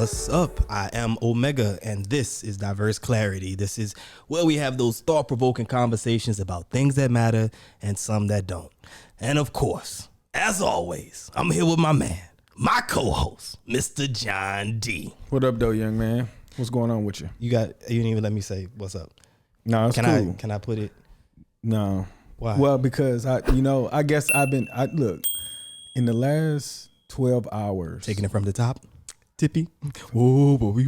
What's up? I am OMEHGA, and this is Diverse Clarity. This is where we have those thought-provoking conversations about things that matter and some that don't. And of course, as always, I'm here with my man, my co-host, Mr. John D. What up, though, young man? What's going on with you? You didn't even let me say what's up. No, it's cool. Can I put it? No. Why? Well, because I guess look, in the last 12 hours. Taking it from the top. Tippy. Whoa, boy.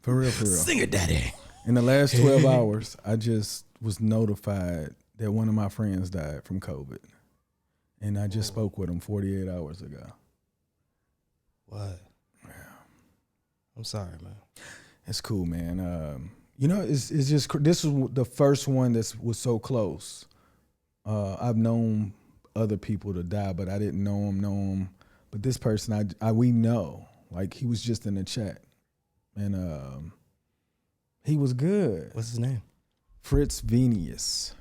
For real. Singer daddy. In the last 12 hours, I just was notified that one of my friends died from COVID. And I just spoke with him 48 hours ago. What? Yeah. I'm sorry, man. It's cool, man. It's just, this was the first one that was so close. I've known other people to die, but I didn't know him. But this person, we know. Like, he was just in the chat. And he was good. What's his name? Fritz Venius.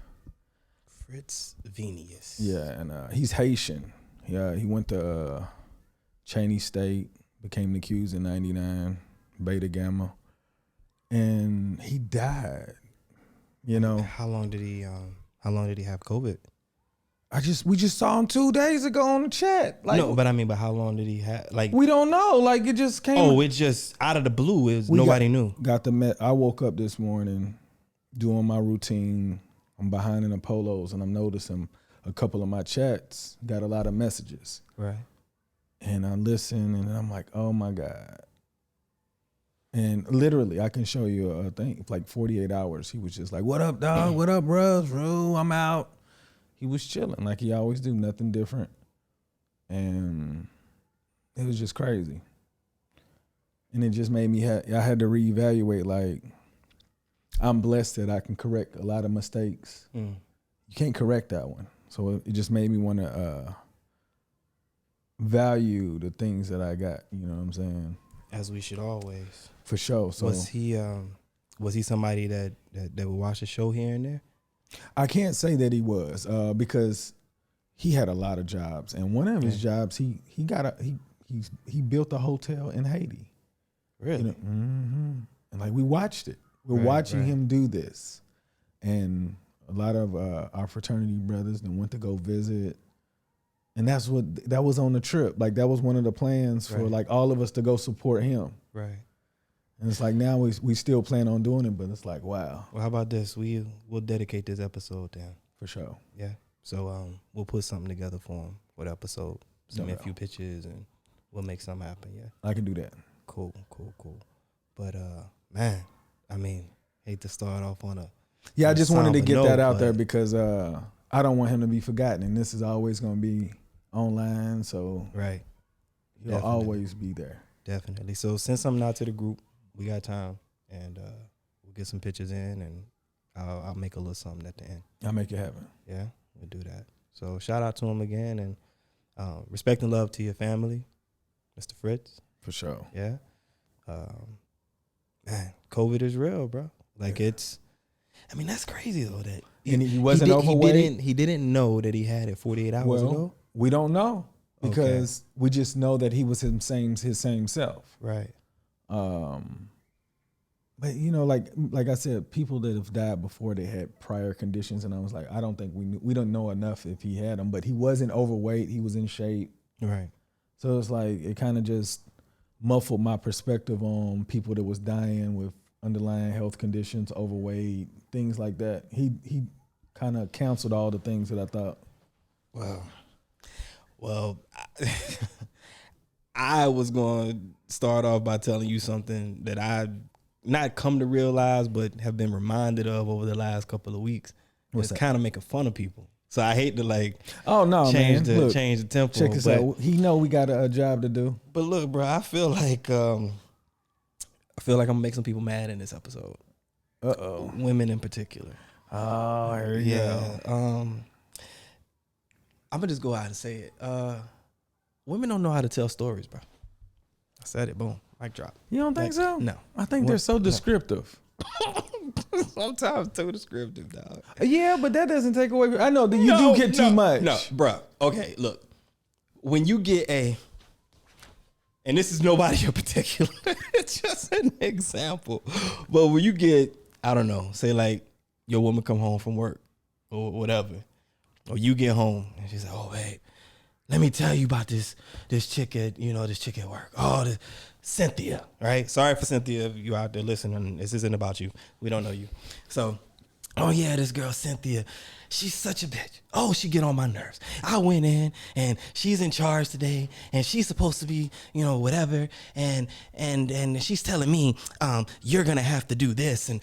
Fritz Venius. Yeah, and he's Haitian. Yeah, he went to Cheney State, became the Qs in 99, Beta Gamma. And he died, How long did he have COVID? We just saw him 2 days ago on the chat. Like, no, but how long did he have? Like, we don't know. Like, it just came. Oh, it just out of the blue. Nobody knew. I woke up this morning doing my routine. I'm behind in the polos, and I'm noticing a couple of my chats got a lot of messages. Right. And I listen, and I'm like, oh my God. And literally, I can show you a thing. Like 48 hours, he was just like, "What up, dog? What up, bro? I'm out." He was chilling like he always do, nothing different. And it was just crazy. And it just made me, I had to reevaluate, like, I'm blessed that I can correct a lot of mistakes. You can't correct that one. So it just made me want to value the things that I got, you know what I'm saying? As we should always. For sure. So was he somebody that would watch the show here and there? I can't say that he was because he had a lot of jobs, and one of his jobs he built a hotel in Haiti. Really? And like we watched it. We're watching him do this, and a lot of our fraternity brothers then went to go visit, and that was on the trip. Like that was one of the plans for like all of us to go support him. Right. And it's like now we still plan on doing it, but it's like, wow. Well, how about this? We'll dedicate this episode to him. For sure. Yeah. So we'll put something together for him for the episode. Send me a few pictures and we'll make something happen. Yeah. I can do that. Cool. But man, hate to start off on a I just wanted to get that out there because I don't want him to be forgotten, and this is always going to be online, so he'll always be there. Definitely. So send something out to the group. We got time, and we'll get some pictures in, and I'll make a little something at the end. I'll make it happen. Yeah, we'll do that. So shout out to him again, and respect and love to your family, Mr. Fritz. For sure. Yeah. Man, COVID is real, bro. Like that's crazy though that he wasn't overweight. He didn't know that he had it 48 hours ago. We don't know because we just know that he was his same self. Right. But like I said, people that have died before they had prior conditions, and I was like, I don't think we don't know enough if he had them, but he wasn't overweight, he was in shape. Right. So it's like it kind of just muffled my perspective on people that was dying with underlying health conditions, overweight, things like that. He kind of canceled all the things that I thought. Wow. Well, I was going to start off by telling you something that I not come to realize, but have been reminded of over the last couple of weeks. It's kind of making fun of people. So I hate to change the tempo. Check this out. He know we got a job to do. But look, bro, I feel like I'm gonna make some people mad in this episode. Women in particular. Oh, here you go. I'm gonna just go out and say it. Women don't know how to tell stories, bro. I said it. Boom. Mic drop. You don't think so? No. I think they're so descriptive. Sometimes too descriptive, dog. Yeah, but that doesn't take away. I know that you do get too much. No, bro. Okay, look. When you get and this is nobody in particular, it's just an example. But when you get, I don't know, say like your woman come home from work or whatever, or you get home and she's like, oh, babe, let me tell you about this chick at work. Oh, this Cynthia, right? Sorry for Cynthia if you out there listening. This isn't about you. We don't know you. So, oh yeah, this girl Cynthia, she's such a bitch. Oh, she get on my nerves. I went in and she's in charge today and she's supposed to be, whatever. And she's telling me, you're going to have to do this and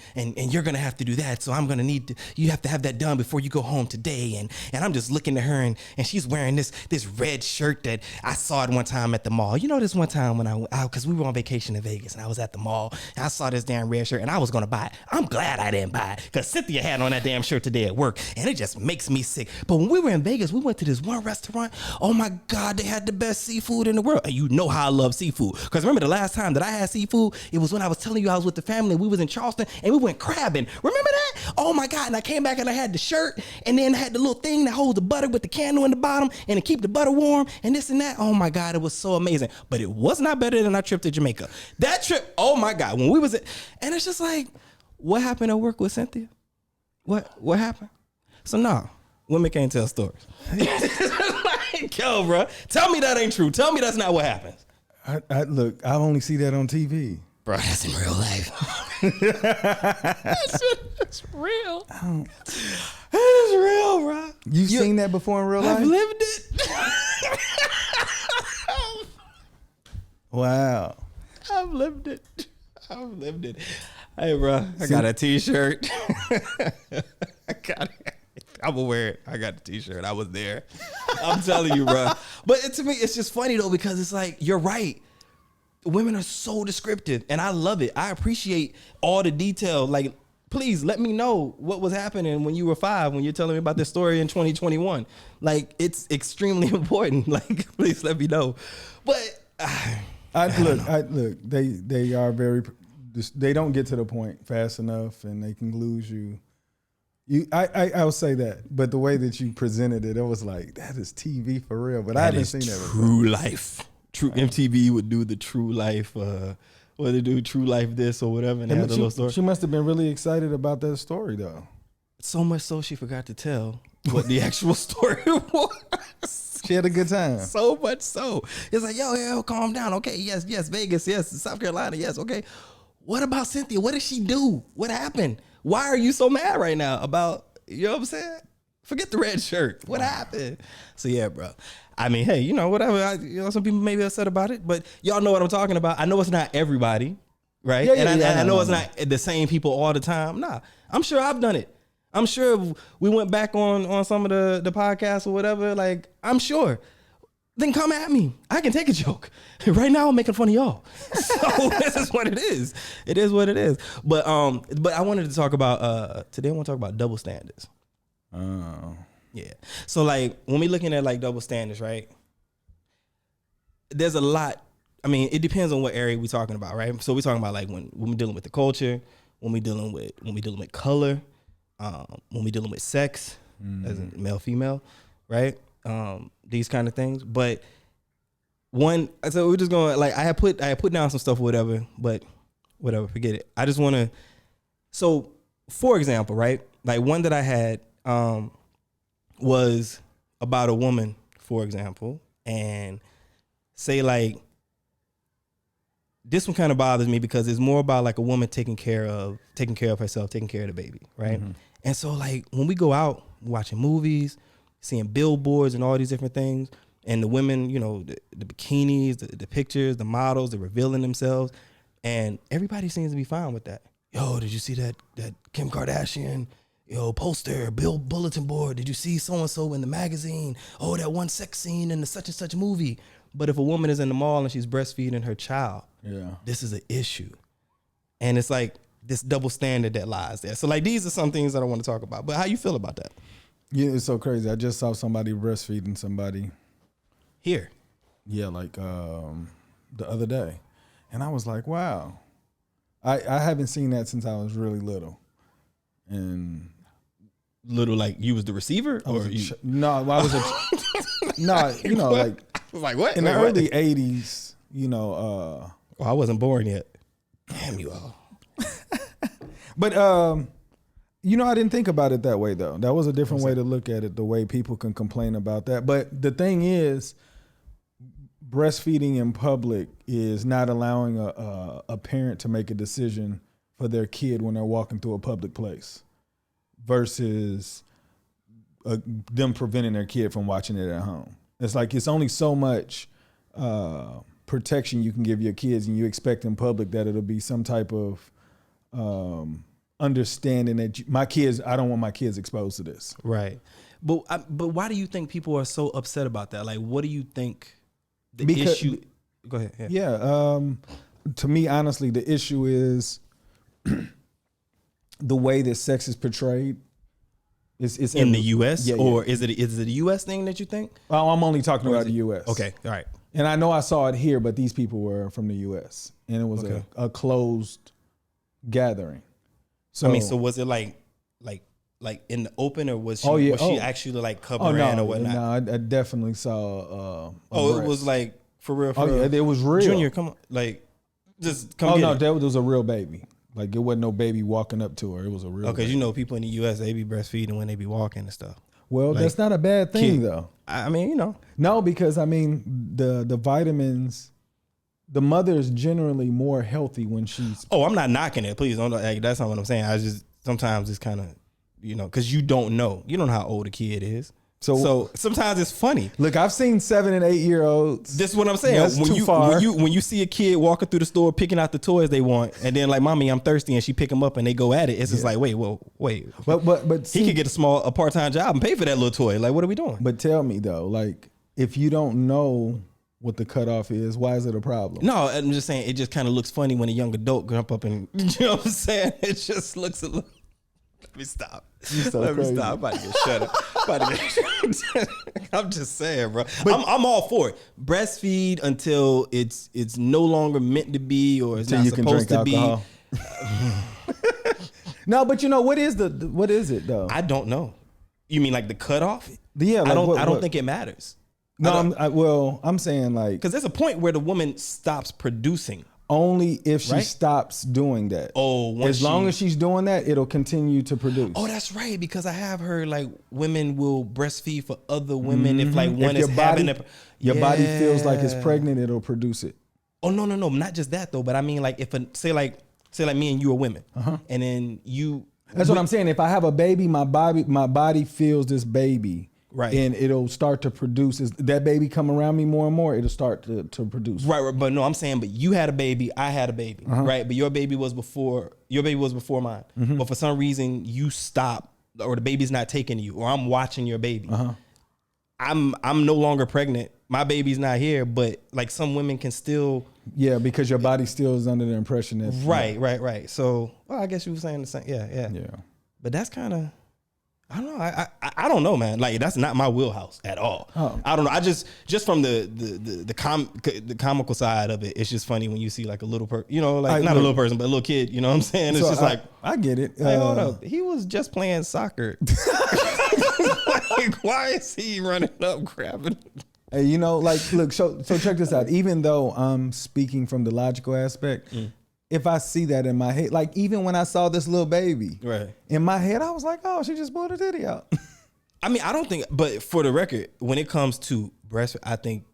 you're going to have to do that. So I'm going to need you have to have that done before you go home today. And I'm just looking at her and she's wearing this red shirt that I saw it one time at the mall. This one time when cause we were on vacation in Vegas and I was at the mall and I saw this damn red shirt and I was going to buy it. I'm glad I didn't buy it because Cynthia had on that damn shirt today at work and it just makes me sick. But when we were in Vegas, we went to this one restaurant. Oh my God, they had the best seafood in the world. And you know how I love seafood. Because remember the last time that I had seafood, it was when I was telling you I was with the family. We was in Charleston and we went crabbing. Remember that? Oh my God. And I came back and I had the shirt and then I had the little thing that holds the butter with the candle in the bottom and to keep the butter warm and this and that. Oh my God, it was so amazing. But it was not better than our trip to Jamaica. That trip, oh my God, when we was at, and it's just like, what happened at work with Cynthia? What happened? So no, women can't tell stories. Like, yo, bro, tell me that ain't true. Tell me that's not what happens. Look, I only see that on TV. Bro, that's in real life. That's real. It is real, bro. You've seen that before in real life? I've lived it. Wow. I've lived it. Hey, bro, I got a T-shirt. I got it. I'm gonna wear it. I got the T-shirt. I was there. I'm telling you, bro. But to me, it's just funny though because it's like you're right. Women are so descriptive, and I love it. I appreciate all the detail. Like, please let me know what was happening when you were 5. When you're telling me about this story in 2021, like it's extremely important. Like, please let me know. But look. They are very. They don't get to the point fast enough, and they can lose you. I'll say that, but the way that you presented it, it was like that is TV for real. But I haven't seen that. True life. True MTV would do the true life. Or they do true life this or whatever. And have the little story. She must have been really excited about that story though. So much so she forgot to tell what the actual story was. She had a good time. So much so. It's like, yo, calm down. Okay, yes, Vegas, yes, South Carolina, yes, okay. What about Cynthia? What did she do? What happened? Why are you so mad right now about, you know what I'm saying? Forget the red shirt. What happened? So yeah, bro. I mean, hey, whatever. Some people may be upset about it, but y'all know what I'm talking about. I know it's not everybody, right? I know it's not the same people all the time. Nah, I'm sure I've done it. I'm sure if we went back on some of the podcasts or whatever, like, I'm sure. Then come at me. I can take a joke. Right now I'm making fun of y'all. So this is what it is. It is what it is. But I wanted to talk about today I want to talk about double standards. Oh. Yeah. So like when we looking at like double standards, right? There's a lot. I mean, it depends on what area we're talking about, right? So we're talking about like when we're dealing with the culture, when we're dealing with color, when we're dealing with sex, as in male, female, right? These kind of things. But so we're just going like I had put down some stuff or whatever, but whatever, forget it. I just want to. So for example, right? Like one that I had was about a woman, for example, and say like this one kind of bothers me because it's more about like a woman taking care of herself, taking care of the baby, right? Mm-hmm. And so like when we go out watching movies, seeing billboards and all these different things, and the women, the bikinis, the pictures, the models, they're revealing themselves, and everybody seems to be fine with that. Yo, did you see that Kim Kardashian, poster, bulletin board? Did you see so-and-so in the magazine? Oh, that one sex scene in the such and such movie. But if a woman is in the mall and she's breastfeeding her child, this is an issue. And it's like this double standard that lies there. So like these are some things that I want to talk about. But how you feel about that? Yeah, it's so crazy. I just saw somebody breastfeeding somebody. Here? Yeah, like the other day. And I was like, wow. I haven't seen that since I was really little. And little like you was the receiver? No, I was like, like what? in the early 80s, you know, I wasn't born yet. Damn you all. but you know, I didn't think about it that way though. That was a different way to look at it. The way people can complain about that, but the thing is, breastfeeding in public is not allowing a parent to make a decision for their kid when they're walking through a public place, versus them preventing their kid from watching it at home. It's like it's only so much protection you can give your kids, and you expect in public that it'll be some type of understanding that my kids, I don't want my kids exposed to this. Right. But why do you think people are so upset about that? Like, what do you think the issue? Go ahead. Yeah. To me, honestly, the issue is the way that sex is portrayed. It's in the U.S. Yeah, or is it a U.S. thing that you think? Oh, I'm only talking about the U.S. Okay. All right. And I know I saw it here, but these people were from the U.S. and it was a closed gathering. So I mean, so was it like in the open, or was she she actually like covering or whatnot? No, I definitely saw. It was like for real. Yeah, it was real. Junior, come on, like just come. Oh get no, it. that was a real baby. Like it wasn't no baby walking up to her. It was a real. Because you know people in the U.S. they be breastfeeding when they be walking and stuff. Well, like, that's not a bad thing though. I mean, you know. No, because I mean the vitamins. The mother is generally more healthy when she's. Oh, I'm not knocking it. Please don't. Like, that's not what I'm saying. I just sometimes it's kind of, you know, because you don't know how old a kid is. So sometimes it's funny. Look, I've seen 7 and 8 year olds. This is what I'm saying. That's when too far. When you see a kid walking through the store picking out the toys they want, and then like, mommy, I'm thirsty, and she pick them up and they go at it. It's just like, wait. But see, he could get a part-time job and pay for that little toy. Like, what are we doing? But tell me though, like, if you don't know what the cutoff is, why is it a problem? No, I'm just saying it just kind of looks funny when a young adult jump up and, you know what I'm saying? It just looks a little. Let me stop. Let me stop. I'm about to get shut up. I'm just saying, bro. I'm all for it. Breastfeed until it's no longer meant to be, or it's not supposed to be. No, but you know what is it though? I don't know. You mean like the cutoff? Yeah, like I don't think it matters. No, I'm saying like, because there's a point where the woman stops producing. Only if she stops doing that. Oh, as long as she's doing that, it'll continue to produce. Oh, that's right. Because I have heard like women will breastfeed for other women if like one is having your body feels like it's pregnant, it'll produce it. Oh no, not just that though. But I mean like if say like me and you are women, and then you. That's what I'm saying. If I have a baby, my body feels this baby. Right. And it'll start to produce. As that baby come around me more and more, it'll start to produce. Right. But no, I'm saying, but you had a baby, I had a baby, right? But your baby was before mine. But for some reason you stop, or the baby's not taking you, or I'm watching your baby. I'm no longer pregnant. My baby's not here, but like some women can still. Yeah, because your body still is under the impression that. Right. So, well, I guess you were saying the same. Yeah. But that's kind of. I don't know. I don't know, man. Like that's not my wheelhouse at all. Oh. I don't know. I just from the comical side of it, it's just funny when you see like a little person, you know, like not a little person, but a little kid. You know what I'm saying? It's just like I get it. Hey, hold up. He was just playing soccer. Like, why is he running up grabbing? Hey, you know, like look. So check this out. Even though I'm speaking from the logical aspect. If I see that in my head, like even when I saw this little baby, in my head, I was like, oh, she just pulled her titty out. I mean, I don't think, but for the record, when it comes to breast, I think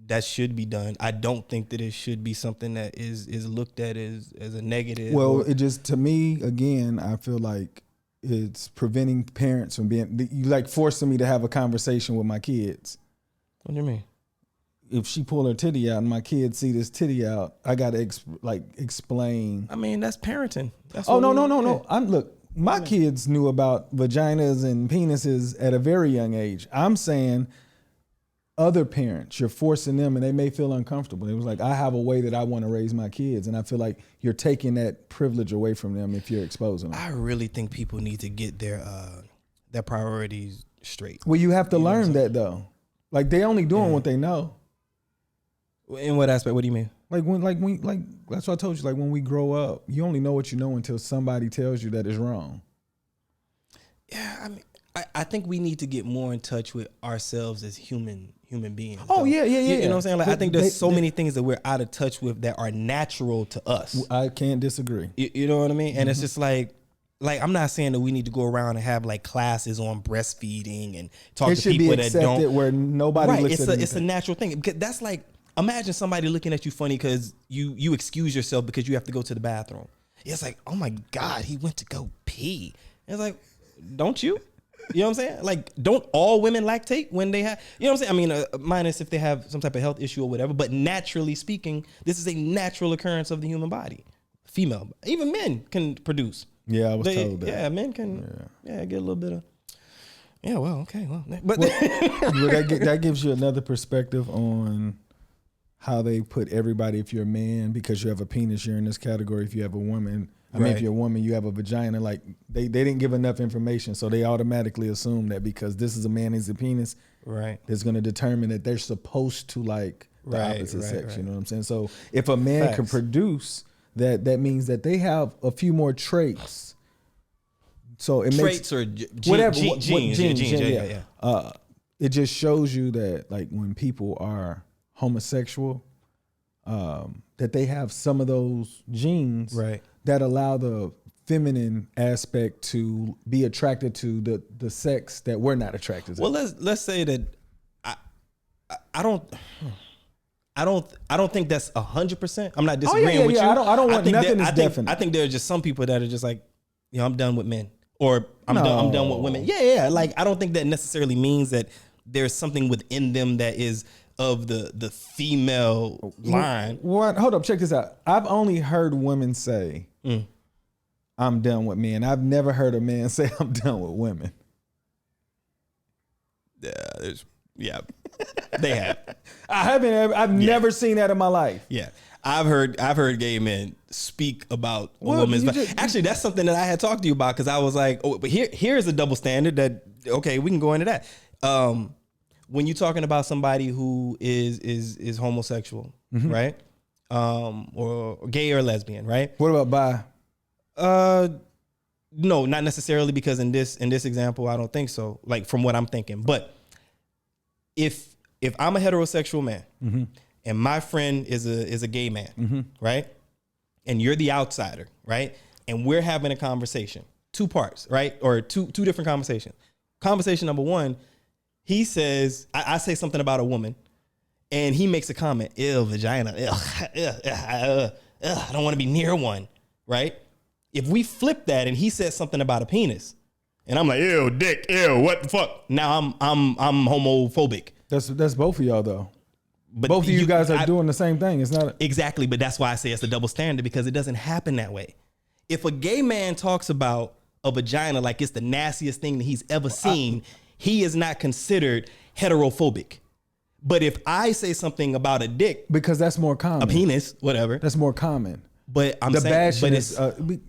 that should be done. I don't think that it should be something that is looked at as a negative. Well, it just, to me, again, I feel like it's preventing parents from being, you like forcing me to have a conversation with my kids. What do you mean? If she pull her titty out and my kids see this titty out, I gotta explain. I mean, that's parenting. That's no. Look, my kids knew about vaginas and penises at a very young age. I'm saying other parents, you're forcing them and they may feel uncomfortable. It was like, I have a way that I want to raise my kids. And I feel like you're taking that privilege away from them if you're exposing them. I really think people need to get their priorities straight. Well, you have to learn that though. Like they only doing what they know. In what aspect? What do you mean? Like that's what I told you. Like when we grow up, you only know what you know until somebody tells you that it's wrong. Yeah, I think we need to get more in touch with ourselves as human beings. Oh, yeah. You know what I'm saying? Like, I think there's so many things that we're out of touch with that are natural to us. I can't disagree. You know what I mean? And it's just like I'm not saying that we need to go around and have like classes on breastfeeding and talk to people that don't. Where nobody looks at it's a natural thing. Because that's like, imagine somebody looking at you funny because you excuse yourself because you have to go to the bathroom. It's like, oh my God, he went to go pee. It's like, don't you? You know what I'm saying? Like, don't all women lactate when they have, you know what I'm saying? I mean, minus if they have some type of health issue or whatever, but naturally speaking, this is a natural occurrence of the human body. Female, even men can produce. Yeah, I was told that. Yeah, men can, get a little bit of, well, okay. Well, but that gives you another perspective on how they put everybody. If you're a man, because you have a penis, you're in this category. If you have a woman, I mean, if you're a woman, you have a vagina. Like they didn't give enough information, so they automatically assume that because this is a man, he's a penis. Right. That's going to determine that they're supposed to like the opposite sex. You know what I'm saying? So if a man can produce that means that they have a few more traits. So it traits makes or genes. Yeah. It just shows you that like when people are homosexual, that they have some of those genes that allow the feminine aspect to be attracted to the sex that we're not attracted to. Well, let's say that I don't think that's 100%. I'm not disagreeing with you. I don't want nothing is definite. I think there are just some people that are just like, I'm done with men, or I'm done with women. Yeah. Like, I don't think that necessarily means that there's something within them that is of the female line. What? Hold up, check this out. I've only heard women say, I'm done with men. I've never heard a man say I'm done with women. Yeah, they have. I've never seen that in my life. Yeah. I've heard gay men speak about a woman's body. Actually, that's something that I had talked to you about, because I was like, but here's a double standard that, okay, we can go into that. When you're talking about somebody who is homosexual, right? Or gay or lesbian, right? What about bi? No, not necessarily, because in this example, I don't think so. Like, from what I'm thinking, but if I'm a heterosexual man and my friend is a gay man, right? And you're the outsider, right? And we're having a conversation, two parts, right? Or two different conversations. Conversation number one, he says, I say something about a woman, and he makes a comment, ew, vagina, I don't want to be near one, right? If we flip that and he says something about a penis, and I'm like, ew, dick, ew, what the fuck? Now I'm homophobic. That's both of y'all though. But both of you guys are doing the same thing. It's not exactly, but that's why I say it's a double standard, because it doesn't happen that way. If a gay man talks about a vagina like it's the nastiest thing that he's ever seen, he is not considered heterophobic. But if I say something about a dick, because that's more common, a penis, whatever, that's more common. But I'm saying,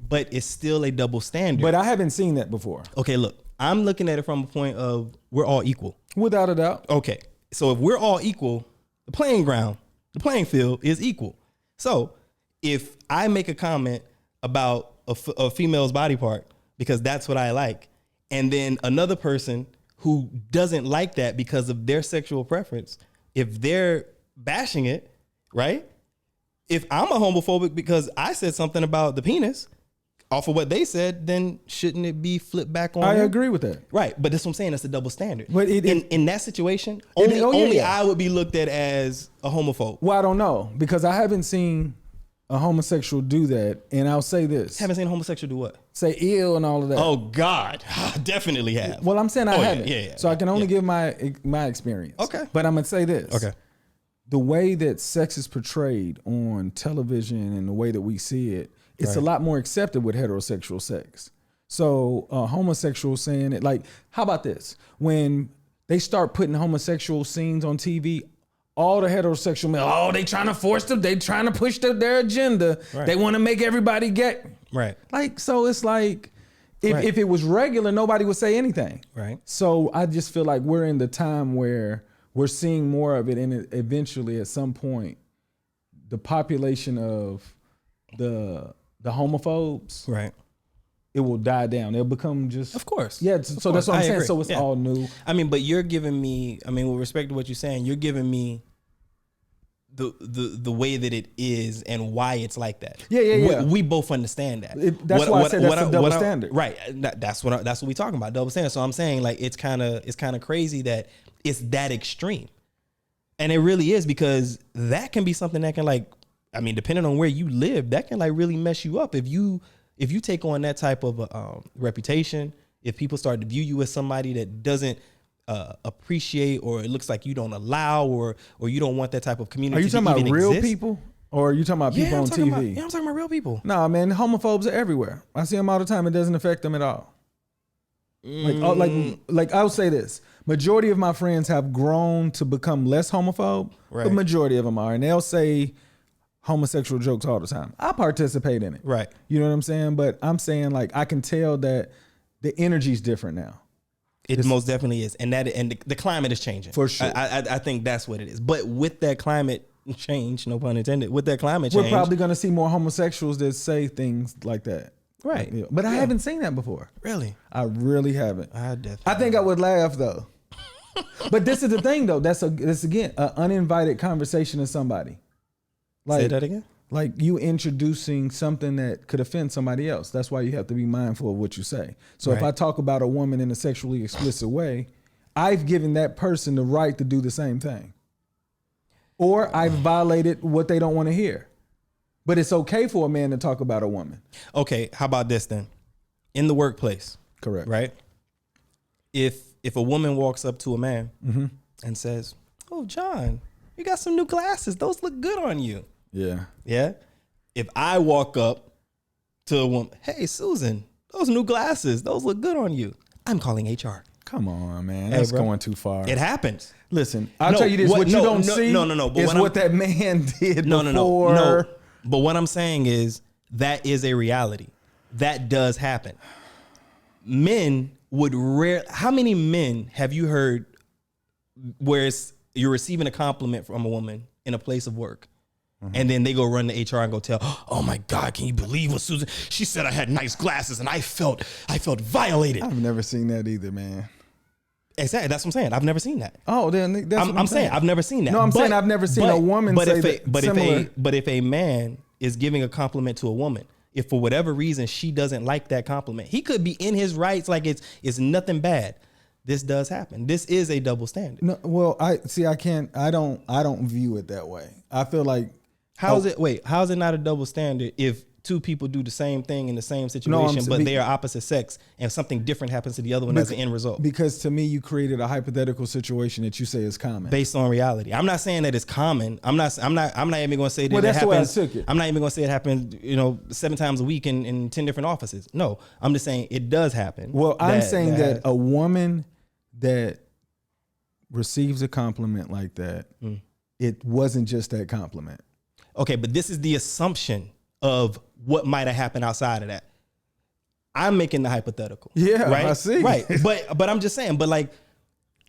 but it's still a double standard. But I haven't seen that before. Okay, look, I'm looking at it from a point of we're all equal, without a doubt. Okay, so if we're all equal, the playing field is equal. So if I make a comment about a female's body part because that's what I like, and then another person who doesn't like that because of their sexual preference, if they're bashing it, right? If I'm a homophobic because I said something about the penis off of what they said, then shouldn't it be flipped back on? I agree with that. Right. But that's what I'm saying. It's a double standard. But in that situation, only I would be looked at as a homophobe. Well, I don't know, because I haven't seen a homosexual do that. And I'll say this. Haven't seen a homosexual do what? Say ill and all of that. Oh, God. I definitely have. Well, I'm saying I haven't. Yeah. So I can only give my experience. Okay. But I'm going to say this. Okay. The way that sex is portrayed on television and the way that we see it, it's a lot more accepted with heterosexual sex. So homosexual saying it, like, how about this? When they start putting homosexual scenes on TV, all the heterosexual men, they trying to force them, they trying to push their agenda. Right. They want to make everybody get. Right. Like, so it's like, if it was regular, nobody would say anything. Right. So I just feel like we're in the time where we're seeing more of it, and eventually at some point, the population of the homophobes, right, it will die down. It'll become just, Of course. Yeah. Of So course. that's what I'm I saying. agree. So it's Yeah. all new. I mean, but you're giving me, I mean, with respect to what you're saying, you're giving me the way that it is and why it's like that. Yeah. We both understand that. That's why I said that's a double standard. Right. That's what we talking about, double standard. So I'm saying like it's kind of crazy that it's that extreme, and it really is, because that can be something that can, like, I mean, depending on where you live, that can like really mess you up if you take on that type of reputation. If people start to view you as somebody that doesn't appreciate, or it looks like you don't allow, or you don't want that type of community. Are you talking about real exist. people, or are you talking about people on TV? I'm talking about real people. Nah, man, homophobes are everywhere. I see them all the time. It doesn't affect them at all. Like I'll say this: majority of my friends have grown to become less homophobe, Right. but majority of them are, and they'll say homosexual jokes all the time. I participate in it, Right. You know what I'm saying? But I'm saying, like, I can tell that the energy's different now. It most definitely is, and the climate is changing For sure. I think that's what it is. But with that climate change, no pun intended, with that climate We're change, probably going to see more homosexuals that say things like that. right? Yeah. But I haven't seen that before. Really, I really haven't. I definitely. I think I would laugh though. But this is the thing though. That's again an uninvited conversation to somebody. Like, Say that again. Like you introducing something that could offend somebody else. That's why you have to be mindful of what you say. So if Right. I talk about a woman in a sexually explicit way, I've given that person the right to do the same thing. Or I've violated what they don't want to hear. But it's okay for a man to talk about a woman. Okay, how about this then? In the workplace, Correct. right? If a woman walks up to a man and says, "Oh, John, you got some new glasses. Those look good on you." Yeah. Yeah. If I walk up to a woman, "Hey, Susan, those new glasses, those look good on you," I'm calling HR. Come on, man. Hey, That's bro. going too far. It happens. Listen, I'll No, tell you this. What you no, don't no, see no, but is what what that man did No. before. But what I'm saying is that is a reality. That does happen. Men would how many men have you heard where you're receiving a compliment from a woman in a place of work, and then they go run to HR and go tell, "Oh my God, can you believe what Susan? She said I had nice glasses and I felt violated." I've never seen that either, man. Exactly. That's what I'm saying. I've never seen that. Oh, then that's what I'm saying I've never seen that. No, I'm saying I've never seen a woman say that similar. But if a man is giving a compliment to a woman, if for whatever reason she doesn't like that compliment, he could be in his rights, like it's nothing bad. This does happen. This is a double standard. No, well, I don't view it that way. I feel like How is it not a double standard if two people do the same thing in the same situation, but they are opposite sex and something different happens to the other one as an end result? Because to me, you created a hypothetical situation that you say is common. Based on reality. I'm not saying that it's common. I'm not even going to say that That's it the way I happens. took it. I'm not even going to say it happens, 7 times a week in 10 different offices. No, I'm just saying it does happen. Well, I'm saying that a woman that receives a compliment like that, it wasn't just that compliment. Okay, but this is the assumption of what might have happened outside of that. I'm making the hypothetical. Yeah, right? I see. Right, but I'm just saying, but like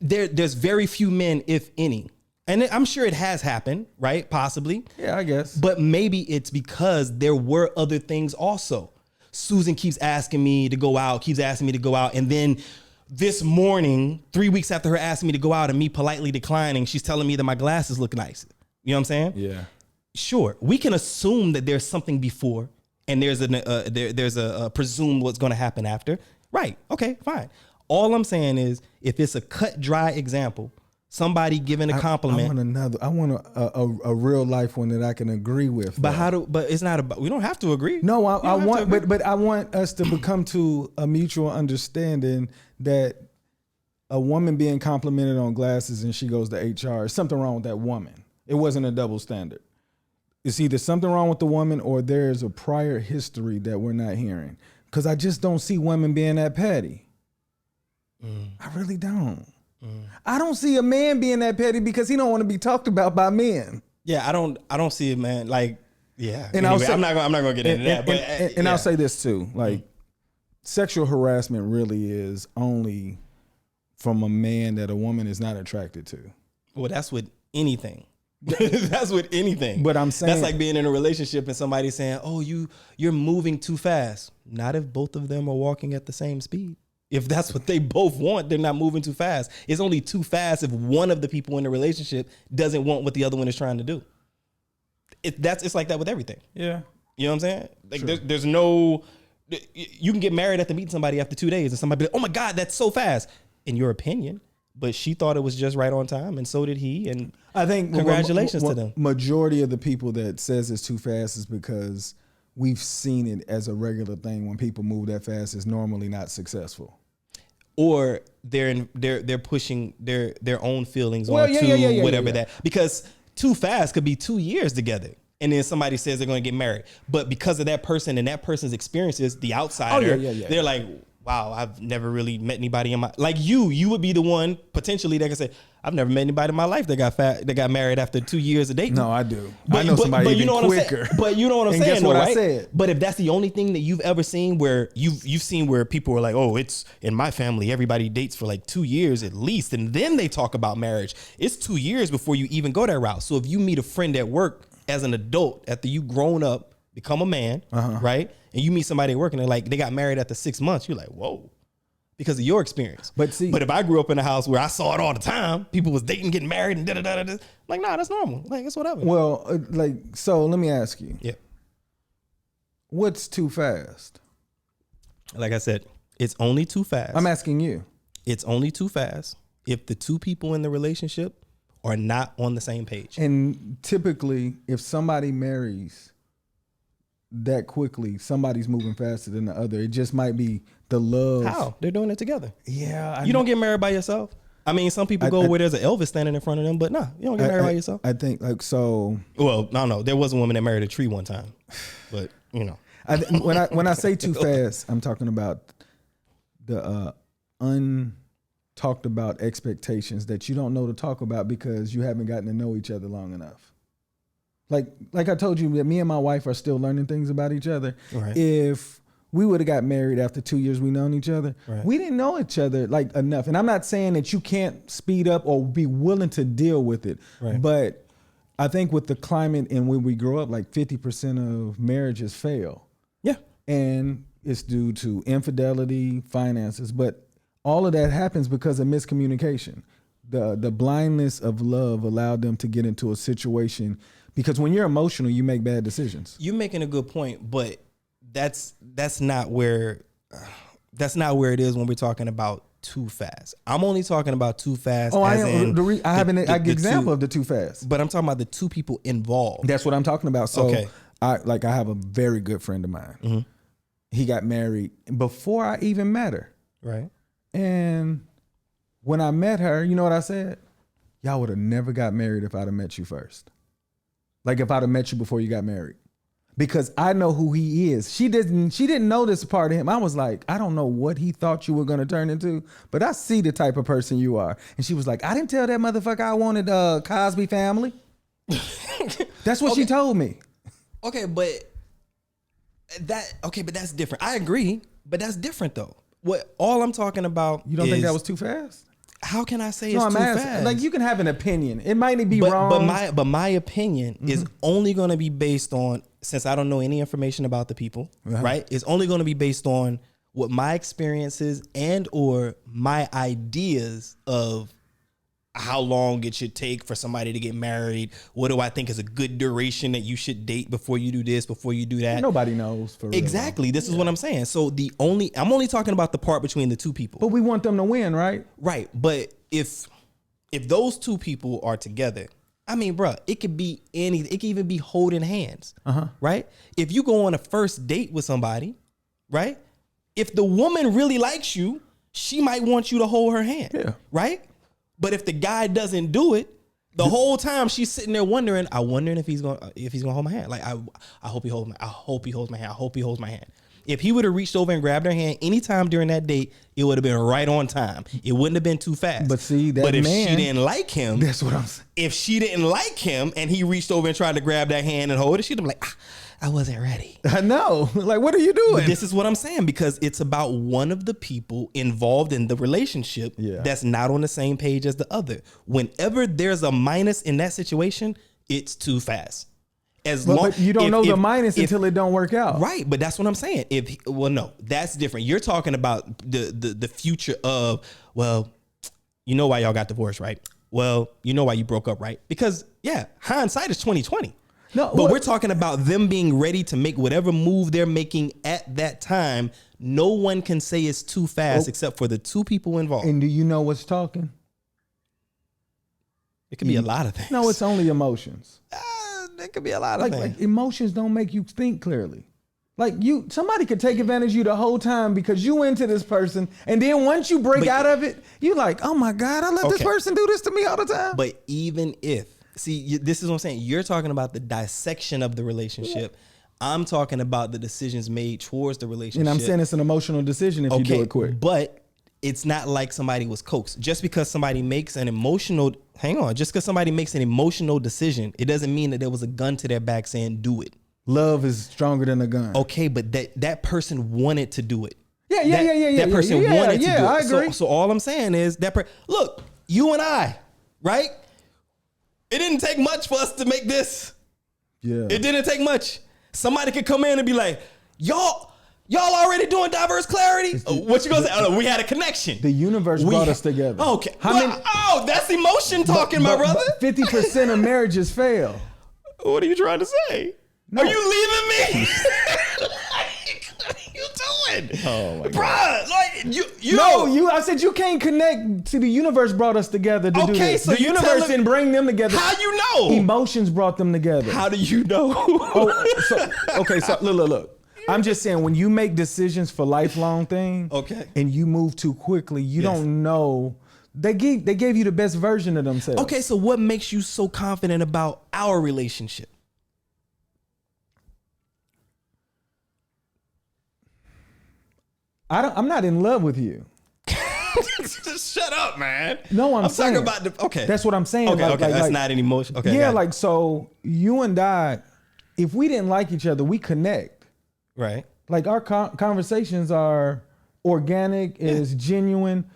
there's very few men, if any, and I'm sure it has happened, right? Possibly. Yeah, I guess. But maybe it's because there were other things also. Susan keeps asking me to go out, and then this morning, 3 weeks after her asking me to go out and me politely declining, she's telling me that my glasses look nice. You know what I'm saying? Yeah. Sure, we can assume that there's something before, and there's a presumed what's going to happen after. Right? Okay, fine. All I'm saying is, if it's a cut dry example, somebody giving a compliment. I want a real life one that I can agree with. But but it's not about. We don't have to agree. No, I want, but I want us to become to a mutual understanding that a woman being complimented on glasses and she goes to HR, there's something wrong with that woman. It wasn't a double standard. It's either something wrong with the woman or there's a prior history that we're not hearing. Because I just don't see women being that petty. I really don't. I don't see a man being that petty because he don't want to be talked about by men. Yeah, I don't see it, man. Like, yeah. And anyway, say, I'm not gonna get into that. But yeah. I'll say this too: like, sexual harassment really is only from a man that a woman is not attracted to. Well, that's with anything. That's with anything. But I'm saying that's like being in a relationship and somebody saying, "Oh, you're moving too fast." Not if both of them are walking at the same speed. If that's what they both want, they're not moving too fast. It's only too fast if one of the people in the relationship doesn't want what the other one is trying to do. It's like that with everything. Yeah. You know what I'm saying? Like there's no, you can get married after meeting somebody after 2 days and somebody be like, "Oh my God, that's so fast," in your opinion. But she thought it was just right on time, and so did he. And I think congratulations to them. Majority of the people that says it's too fast is because we've seen it as a regular thing. When people move that fast, it's normally not successful. Or they're pushing their own feelings Well, onto whatever that, because too fast could be 2 years together. And then somebody says they're going to get married. But because of that person and that person's experiences, the outsider, they're like, "Wow, I've never really met anybody in my," like you would be the one potentially that can say, "I've never met anybody in my life that got married after 2 years of dating." No, I do. I know somebody even quicker. But you know what I'm saying? Guess what right? I said? But if that's the only thing that you've ever seen, where you've seen where people are like, "Oh, it's in my family, everybody dates for like 2 years at least, and then they talk about marriage." It's 2 years before you even go that route. So if you meet a friend at work as an adult after you grown up, become a man, right? And you meet somebody at work and they're like, they got married after 6 months. You're like, whoa, because of your experience. But if I grew up in a house where I saw it all the time, people was dating, getting married, and da-da-da-da-da, like, nah, that's normal. Like, it's whatever. Well, so let me ask you. Yeah. What's too fast? Like I said, it's only too fast. I'm asking you. It's only too fast if the two people in the relationship are not on the same page. And typically, if somebody marries that quickly, somebody's moving faster than the other. It just might be the love. How? They're doing it together. Yeah. You don't get married by yourself. I mean, some people go where there's an Elvis standing in front of them, but nah, you don't get married by yourself. I think like so. Well, no. There was a woman that married a tree one time, but you know. When I say too fast, I'm talking about the untalked about expectations that you don't know to talk about because you haven't gotten to know each other long enough. Like I told you that me and my wife are still learning things about each other. Right. If we would have got married after 2 years we known each other, we didn't know each other like enough. And I'm not saying that you can't speed up or be willing to deal with it. Right. But I think with the climate and when we grow up, like 50% of marriages fail. Yeah. And it's due to infidelity, finances, but all of that happens because of miscommunication. The blindness of love allowed them to get into a situation. Because when you're emotional, you make bad decisions. You're making a good point, but that's not where it is when we're talking about too fast. I'm only talking about too fast. Oh, I have an example of the too fast. But I'm talking about the two people involved. That's what I'm talking about. So I have a very good friend of mine. Mm-hmm. He got married before I even met her. Right. And when I met her, you know what I said? Y'all would have never got married if I'd have met you first. Like if I'd have met you before you got married. Because I know who he is. She didn't know this part of him. I was like, I don't know what he thought you were going to turn into, but I see the type of person you are. And she was like, I didn't tell that motherfucker I wanted Cosby Family. That's what she told me. Okay, but that's different. I agree, but that's different though. All I'm talking about You don't think that was too fast? How can I say it's too fast? Like you can have an opinion. It might be wrong. But my opinion is only going to be based on, since I don't know any information about the people, right? It's only going to be based on what my experiences and or my ideas of how long it should take for somebody to get married. What do I think is a good duration that you should date before you do this, before you do that? Nobody knows for real. Exactly. This is what I'm saying. So I'm only talking about the part between the two people. But we want them to win, right? Right. But if those two people are together, I mean, bro, it could be anything. It could even be holding hands, right? If you go on a first date with somebody, right? If the woman really likes you, she might want you to hold her hand, right? But if the guy doesn't do it, the whole time she's sitting there wondering if he's gonna hold my hand. Like I hope he holds my hand. I hope he holds my hand. If he would have reached over and grabbed her hand anytime during that date, it would have been right on time. It wouldn't have been too fast. But see, if she didn't like him, that's what I'm saying. If she didn't like him and he reached over and tried to grab that hand and hold it, she'd have been like, I wasn't ready. I know. Like, what are you doing? But this is what I'm saying, because it's about one of the people involved in the relationship that's not on the same page as the other. Whenever there's a minus in that situation, it's too fast. But you don't know the minus until it don't work out. Right, but that's what I'm saying. No, that's different. You're talking about the future of, well, you know why y'all got divorced, right? Well, you know why you broke up, right? Because hindsight is 2020. No, but we're talking about them being ready to make whatever move they're making at that time. No one can say it's too fast except for the two people involved. And do you know what's talking? It could be a lot of things. No, it's only emotions. It could be a lot of things. Like emotions don't make you think clearly. Like somebody could take advantage of you the whole time because you into this person, and then once you break out of it, you like, oh my God, I let this person do this to me all the time. But even if, this is what I'm saying. You're talking about the dissection of the relationship. Yeah. I'm talking about the decisions made towards the relationship. And I'm saying it's an emotional decision if you do it quick. But it's not like somebody was coaxed. Just because somebody makes an emotional decision, it doesn't mean that there was a gun to their back saying do it. Love is stronger than a gun. Okay, but that person wanted to do it. That person wanted to do it. I agree. So all I'm saying is look, you and I, right? It didn't take much for us to make this. Yeah. It didn't take much. Somebody could come in and be like, y'all already doing diverse clarity? What you gonna say? Oh, we had a connection. The universe brought us together. Okay. That's emotion talking, my brother. 50% of marriages fail. What are you trying to say? No. Are you leaving me? What are you doing? Oh my God. Bruh, like I said you can't connect to the universe brought us together to do this. So the universe didn't bring them together. How you know? Emotions brought them together. How do you know? So look. I'm just saying when you make decisions for lifelong things, and you move too quickly, you don't know. They gave you the best version of themselves. Okay, so what makes you so confident about our relationship? I'm not in love with you. Just shut up, man. No, I'm saying talking about that's what I'm saying. Okay, that's not an emotion. Okay, yeah, so you and I, if we didn't like each other, we connect. Right. Like our conversations are organic, is genuine.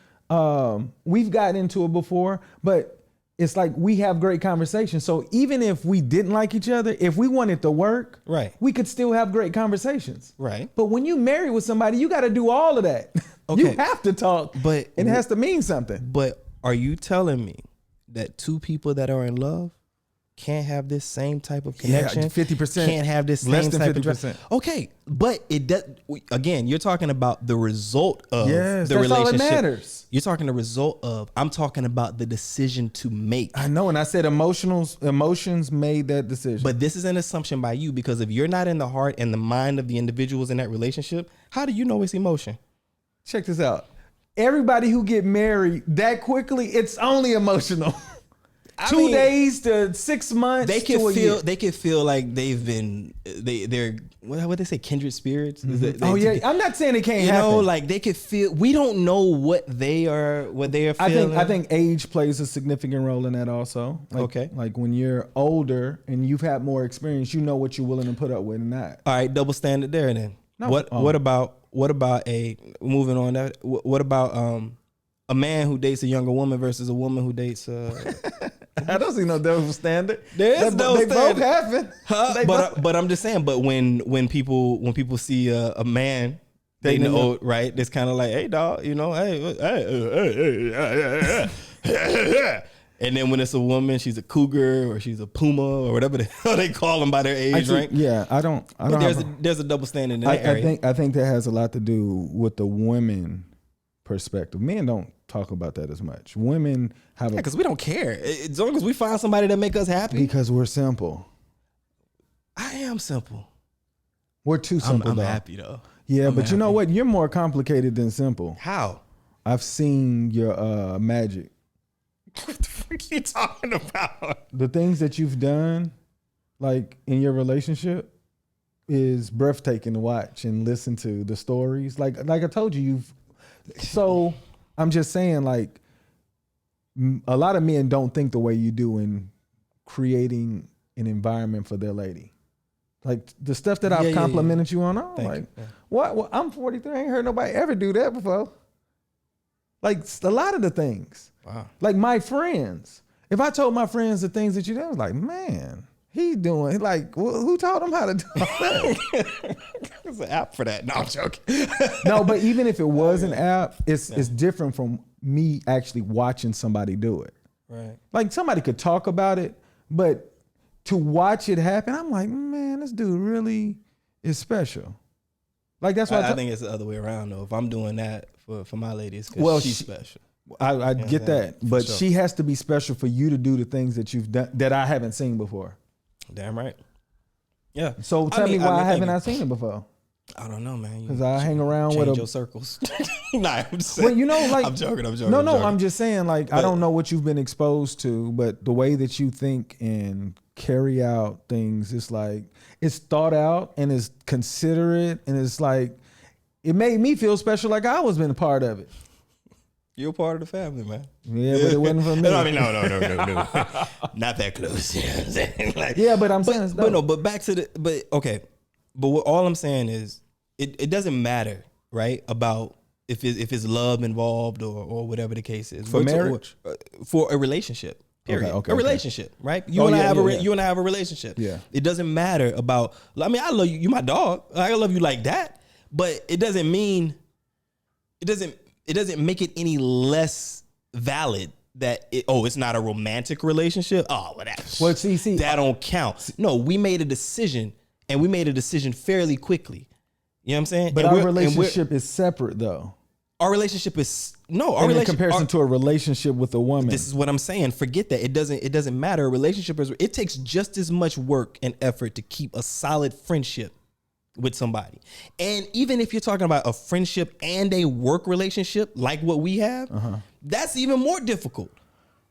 We've gotten into it before, but it's like we have great conversations. So even if we didn't like each other, if we wanted to work, we could still have great conversations. Right. But when you marry with somebody, you got to do all of that. Okay. You have to talk, but it has to mean something. But are you telling me that two people that are in love can't have this same type of connection? 50%. Can't have this same type of 50%. Okay, but it does. Again, you're talking about the result of the relationship. That's all that matters. You're talking the result of. I'm talking about the decision to make. I know, and I said emotions made that decision. But this is an assumption by you because if you're not in the heart and the mind of the individuals in that relationship, how do you know it's emotion? Check this out. Everybody who get married that quickly, it's only emotional. 2 days to 6 months. They can feel like they're what they say, kindred spirits. Mm-hmm. I'm not saying it can't happen. Like they could feel. We don't know what they are feeling. I think age plays a significant role in that also. Like when you're older and you've had more experience, you know what you're willing to put up with and not. All right, double standard there then. No, what about moving on that? What about a man who dates a younger woman versus a woman who dates I don't see no double standard. There is no standard. Both happen. But I'm just saying. But when people see a man dating an old, right? It's kind of like, hey dog, hey. And then when it's a woman, she's a cougar or she's a puma or whatever the hell they call them by their age rank. Yeah, I don't. There's a double standard in that area. I think that has a lot to do with the women perspective. Men don't talk about that as much. Women have because we don't care. As long as we find somebody that make us happy. Because we're simple. I am simple. We're too simple. I'm happy though. Yeah, but you know what? You're more complicated than simple. How? I've seen your magic. What the fuck are you talking about? The things that you've done, like in your relationship, is breathtaking to watch and listen to. The stories, like I told you, So I'm just saying, like, a lot of men don't think the way you do in creating an environment for their lady. Like the stuff that I've complimented you on. What? Well, I'm 43. I ain't heard nobody ever do that before. Like a lot of the things. Wow. Like my friends. If I told my friends the things that you did, I was like, man, he doing like who taught him how to do that? There's an app for that. No, I'm joking. No, but even if it was an app, it's different from me actually watching somebody do it. Right. Like somebody could talk about it, but to watch it happen, I'm like, man, this dude really is special. Like that's why I think it's the other way around though. If I'm doing that for my ladies, because she's special. I get that, but sure. She has to be special for you to do the things that you've done that I haven't seen before. Damn right. Yeah. So tell me why haven't I seen it before? I don't know, man. Because I hang around with your circles. Nah, I'm just saying. Well, you know, like I'm joking. No, I'm just saying, like, but I don't know what you've been exposed to, but the way that you think and carry out things, it's like it's thought out and it's considerate and it's like it made me feel special, like I was been a part of it. You're a part of the family, man. Yeah, but it wasn't for me. No, I mean, no. Not that close. You know what I'm saying? Like, yeah, but I'm saying, but back to but all I'm saying is it doesn't matter, right? About if it's love involved or whatever the case is. For marriage? For a relationship. Period. Okay, a relationship, right? You and I have a relationship. Yeah. It doesn't matter about. I mean, I love you. You're my dog. I love you like that. But it doesn't mean. It doesn't make it any less valid that it's not a romantic relationship. Oh, well, see, that don't count. No, we made a decision, and we made a decision fairly quickly. You know what I'm saying? But our relationship is separate, though. Our relationship is in comparison to a relationship with a woman. This is what I'm saying. Forget that. It doesn't matter. A relationship it takes just as much work and effort to keep a solid friendship with somebody. And even if you're talking about a friendship and a work relationship like what we have, that's even more difficult.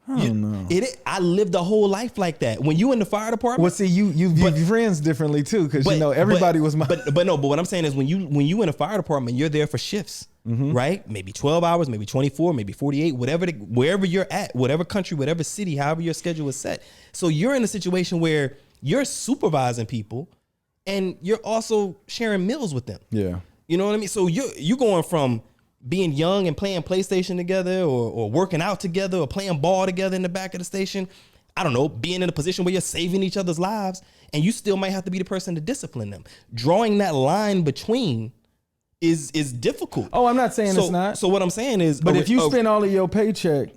I don't know. I lived a whole life like that. When you in the fire department. Well, see, you view friends differently too, because everybody was my. But what I'm saying is when you in a fire department, you're there for shifts, right? Maybe 12 hours, maybe 24, maybe 48, wherever you're at, whatever country, whatever city, however your schedule is set. So you're in a situation where you're supervising people, and you're also sharing meals with them. Yeah, you know what I mean. So you're going from being young and playing PlayStation together or working out together or playing ball together in the back of the station. I don't know, being in a position where you're saving each other's lives and you still might have to be the person to discipline them. Drawing that line between is difficult. Oh, I'm not saying it's not. So what I'm saying is, but if you spend all of your paycheck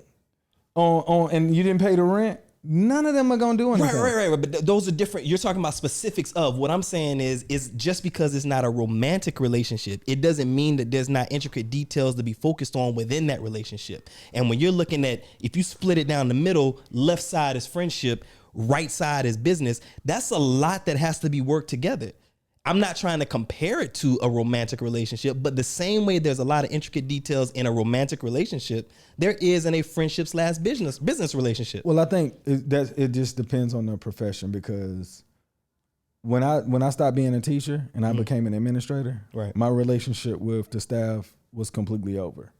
on and you didn't pay the rent, none of them are gonna do anything. Right. But those are different. You're talking about specifics of what I'm saying is just because it's not a romantic relationship, it doesn't mean that there's not intricate details to be focused on within that relationship. And when you're looking at, if you split it down the middle, left side is friendship, right side is business, that's a lot that has to be worked together. I'm not trying to compare it to a romantic relationship, but the same way there's a lot of intricate details in a romantic relationship, there is in a friendship / business relationship. Well, I think it just depends on the profession, because when I stopped being a teacher and I became an administrator, right, my relationship with the staff was completely over.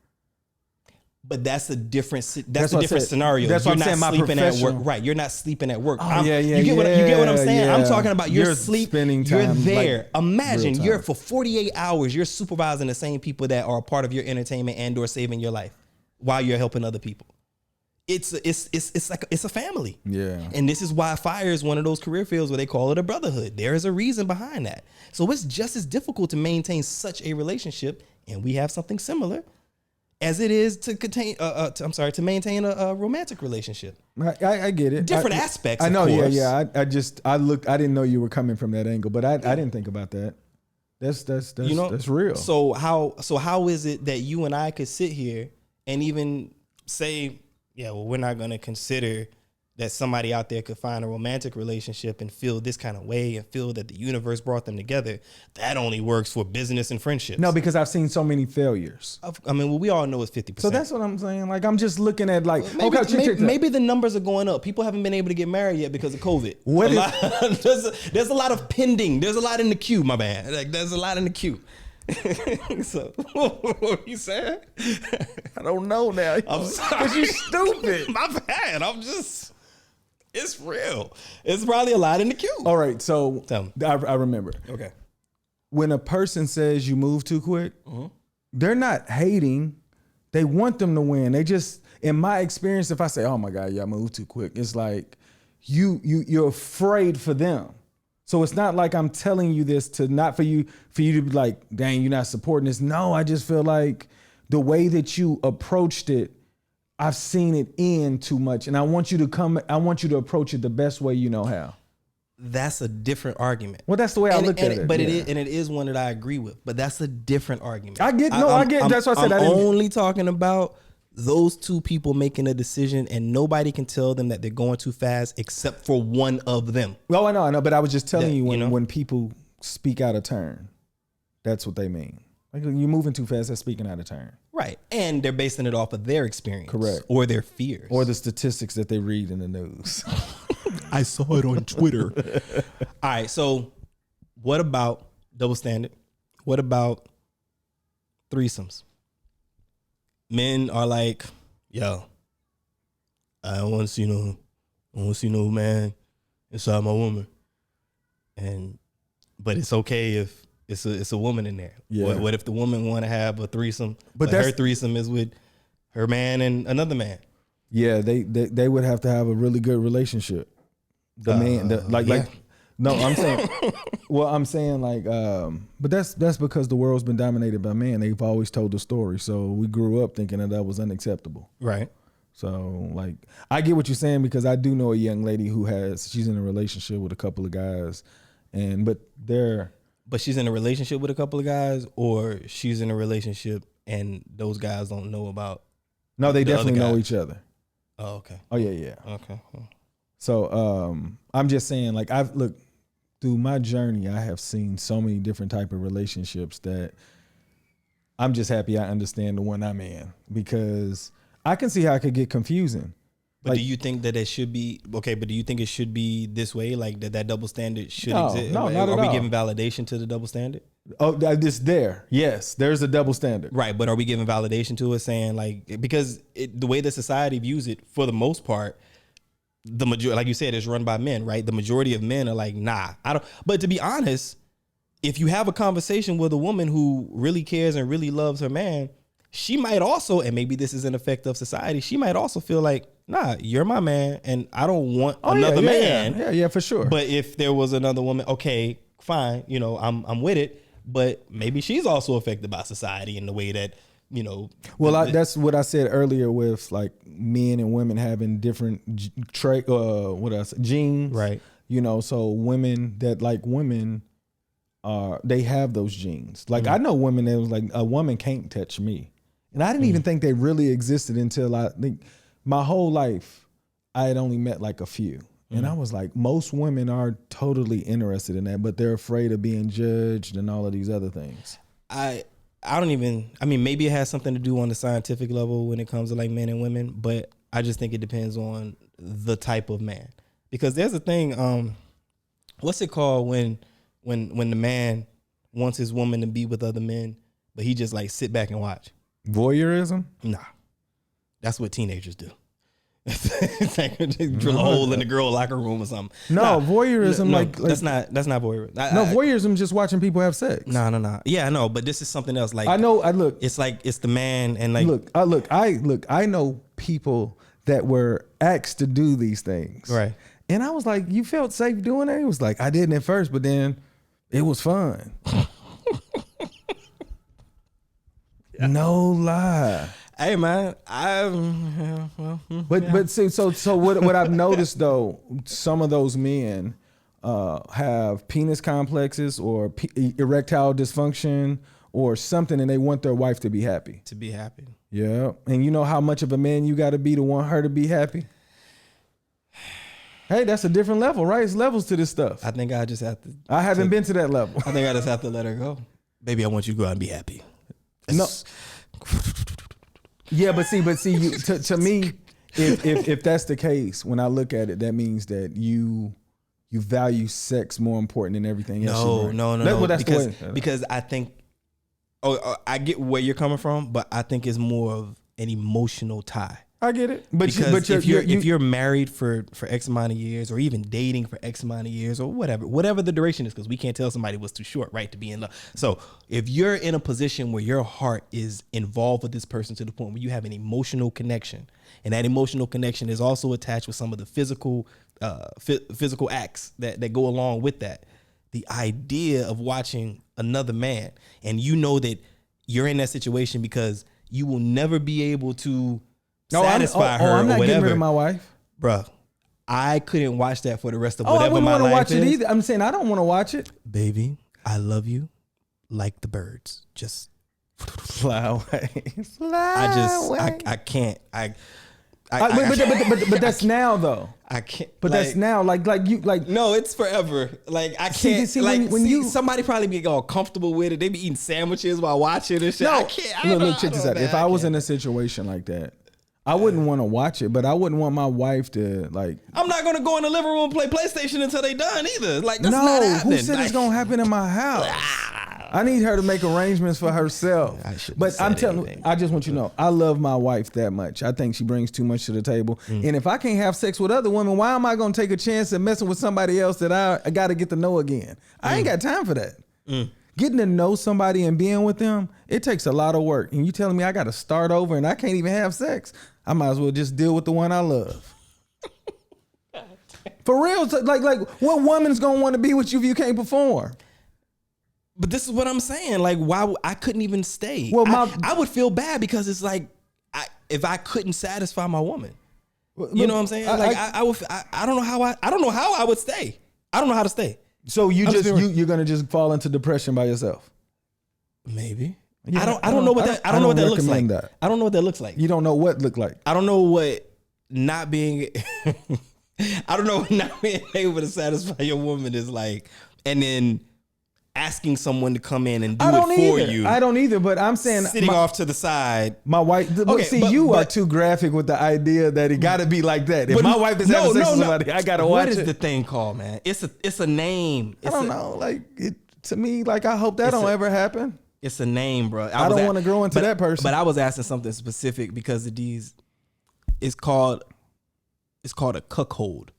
But that's a different scenario. That's what I'm saying. My sleeping at work, right? You're not sleeping at work. Oh, you get what I'm saying? Yeah. I'm talking about you're spending time. You're there. Like, imagine you're for 48 hours. You're supervising the same people that are a part of your entertainment and/or saving your life while you're helping other people. It's a family. Yeah. And this is why fire is one of those career fields where they call it a brotherhood. There is a reason behind that. So it's just as difficult to maintain such a relationship, and we have something similar, as it is to maintain a romantic relationship. I get it. Different aspects. I know. Of course. Yeah. I didn't know you were coming from that angle, but I didn't think about that. That's real. So how is it that you and I could sit here and even say, yeah, well, we're not going to consider that somebody out there could find a romantic relationship and feel this kind of way and feel that the universe brought them together. That only works for business and friendships. No, because I've seen so many failures. I mean, well, we all know it's 50%. So that's what I'm saying. Like, I'm just looking at like, maybe the numbers are going up. People haven't been able to get married yet because of COVID. There's a lot of pending. There's a lot in the queue, my man. Like, there's a lot in the queue. So what are you saying? I don't know now. I'm sorry. Because you're stupid. My bad. It's real. It's probably a lot in the queue. All right, so I remember. Okay. When a person says you move too quick, they're not hating. They want them to win. They just, in my experience, if I say, "Oh my God, y'all move too quick," it's like you're afraid for them. So it's not like I'm telling you this to not for you to be like, "Dang, you're not supporting this." No, I just feel like the way that you approached it, I've seen it end too much, and I want you to approach it the best way you know how. That's a different argument. Well, that's the way I look at it. But it is one that I agree with. But that's a different argument. I get. That's what I said. I'm only talking about those two people making a decision, and nobody can tell them that they're going too fast except for one of them. Oh, I know. But I was just telling you when people speak out of turn, that's what they mean. Like, you're moving too fast. That's speaking out of turn. Right, and they're basing it off of their experience, correct, or their fears, or the statistics that they read in the news. I saw it on Twitter. All right, so what about double standard? What about threesomes? Men are like, yo, I don't want to see no man inside my woman, but it's okay if it's a woman in there. Yeah. What if the woman want to have a threesome, but her threesome is with her man and another man? Yeah, they would have to have a really good relationship. No, I'm saying, but that's because the world's been dominated by men. They've always told the story, so we grew up thinking that was unacceptable. Right. So, like, I get what you're saying, because I do know a young lady she's in a relationship with a couple of guys, but she's in a relationship with a couple of guys, or she's in a relationship and those guys don't know about. No, they definitely know each other. Oh, okay. Oh yeah. Okay. So I'm just saying, like, through my journey, I have seen so many different type of relationships that I'm just happy I understand the one I'm in, because I can see how it could get confusing. But do you think that it should be okay? But do you think it should be this way, like that double standard should exist? No, not at all. Are we giving validation to the double standard? Oh, it's there. Yes, there's a double standard. Right, but are we giving validation to it, saying like, because the way the society views it, for the most part, the majority, like you said, is run by men, right? The majority of men are like, nah, I don't. But to be honest, if you have a conversation with a woman who really cares and really loves her man, she might also, and maybe this is an effect of society, she might also feel like, nah, you're my man, and I don't want another man. Yeah, for sure. But if there was another woman, okay, fine, I'm with it. But maybe she's also affected by society in the way that, Well, that's what I said earlier with, like, men and women having different genes. Right. So women that like women they have those genes. Like, I know women that was like, a woman can't touch me. And I didn't even think they really existed until I think my whole life I had only met like a few. And I was like, most women are totally interested in that, but they're afraid of being judged and all of these other things. Maybe it has something to do on the scientific level when it comes to like men and women, but I just think it depends on the type of man. Because there's a thing, what's it called when the man wants his woman to be with other men, but he just like sit back and watch? Voyeurism? Nah. That's what teenagers do. It's like drill a hole in the girl locker room or something. No, voyeurism, that's not voyeurism. Voyeurism is just watching people have sex. No. Yeah, I know, but this is something else. Like, it's like, it's the man and like, I know people that were asked to do these things. Right. And I was like, you felt safe doing it? It was like, I didn't at first, but then it was fun. No lie. Hey man, but see, so what I've noticed though, some of those men have penis complexes or erectile dysfunction or something, and they want their wife to be happy. Yeah, and you know how much of a man you got to be to want her to be happy. Hey, that's a different level, right? It's levels to this stuff. I think I just have to. I haven't been to that level. I think I just have to let her go. Baby, I want you to go out and be happy. No. Yeah, but see, you, to me, if that's the case, when I look at it, that means that you value sex more important than everything else. No. Because I think, I get where you're coming from, but I think it's more of an emotional tie. I get it. Because if you're married for X amount of years, or even dating for X amount of years, or whatever the duration is, because we can't tell somebody was too short, right, to be in love. So if you're in a position where your heart is involved with this person to the point where you have an emotional connection, and that emotional connection is also attached with some of the physical acts that go along with that, the idea of watching another man, and you know that you're in that situation because you will never be able to satisfy her. I'm not or whatever. getting rid of my wife, Bruh, I couldn't watch that for the rest of I whatever wouldn't my want to life watch is. it either. I'm saying I don't want to watch it. Baby, I love you like the birds. Just fly away. I can't. But that's now though. I can't. But like, that's now. Like you. Like no, it's forever. Like I See, can't. see, like when you somebody probably be all comfortable with it. They be eating sandwiches while watching and shit. no, I can't. look, check this out. If I was in a situation like that, I wouldn't want to watch it, but I wouldn't want my wife to like. I'm not gonna go in the living room and play PlayStation until they done either. Like that's no, not happening. who said it's gonna happen in my house? I need her to make arrangements for herself. But I'm telling you, I just want you to know, I love my wife that much. I think she brings too much to the table. And if I can't have sex with other women, why am I going to take a chance at messing with somebody else that I got to get to know again? I ain't got time for that. Getting to know somebody and being with them, it takes a lot of work. And you telling me I got to start over and I can't even have sex? I might as well just deal with the one I love. For real, like what woman's going to want to be with you if you can't perform? But this is what I'm saying. Like, why I couldn't even stay. Well, I would feel bad because it's like, if I couldn't satisfy my woman, you know what I'm saying? I don't know how I would stay. I don't know how to stay. So you're gonna just fall into depression by yourself? Maybe. Yeah, I don't know what that. I don't know what that looks like. That. I don't know what that looks like. You don't know what look like. I don't know what not being. I don't know what not being able to satisfy your woman is like, and then asking someone to come in and do it for you. I don't either, but I'm saying sitting off to the side. My wife. You are too graphic with the idea that it got to be like that. If my wife is having sex with somebody, I gotta watch it. What is the thing called, man? It's a name. I don't know. Like to me, like I hope that don't ever happen. It's a name, bro. I don't want to grow into that person. But I was asking something specific because of these. It's called a cuckold.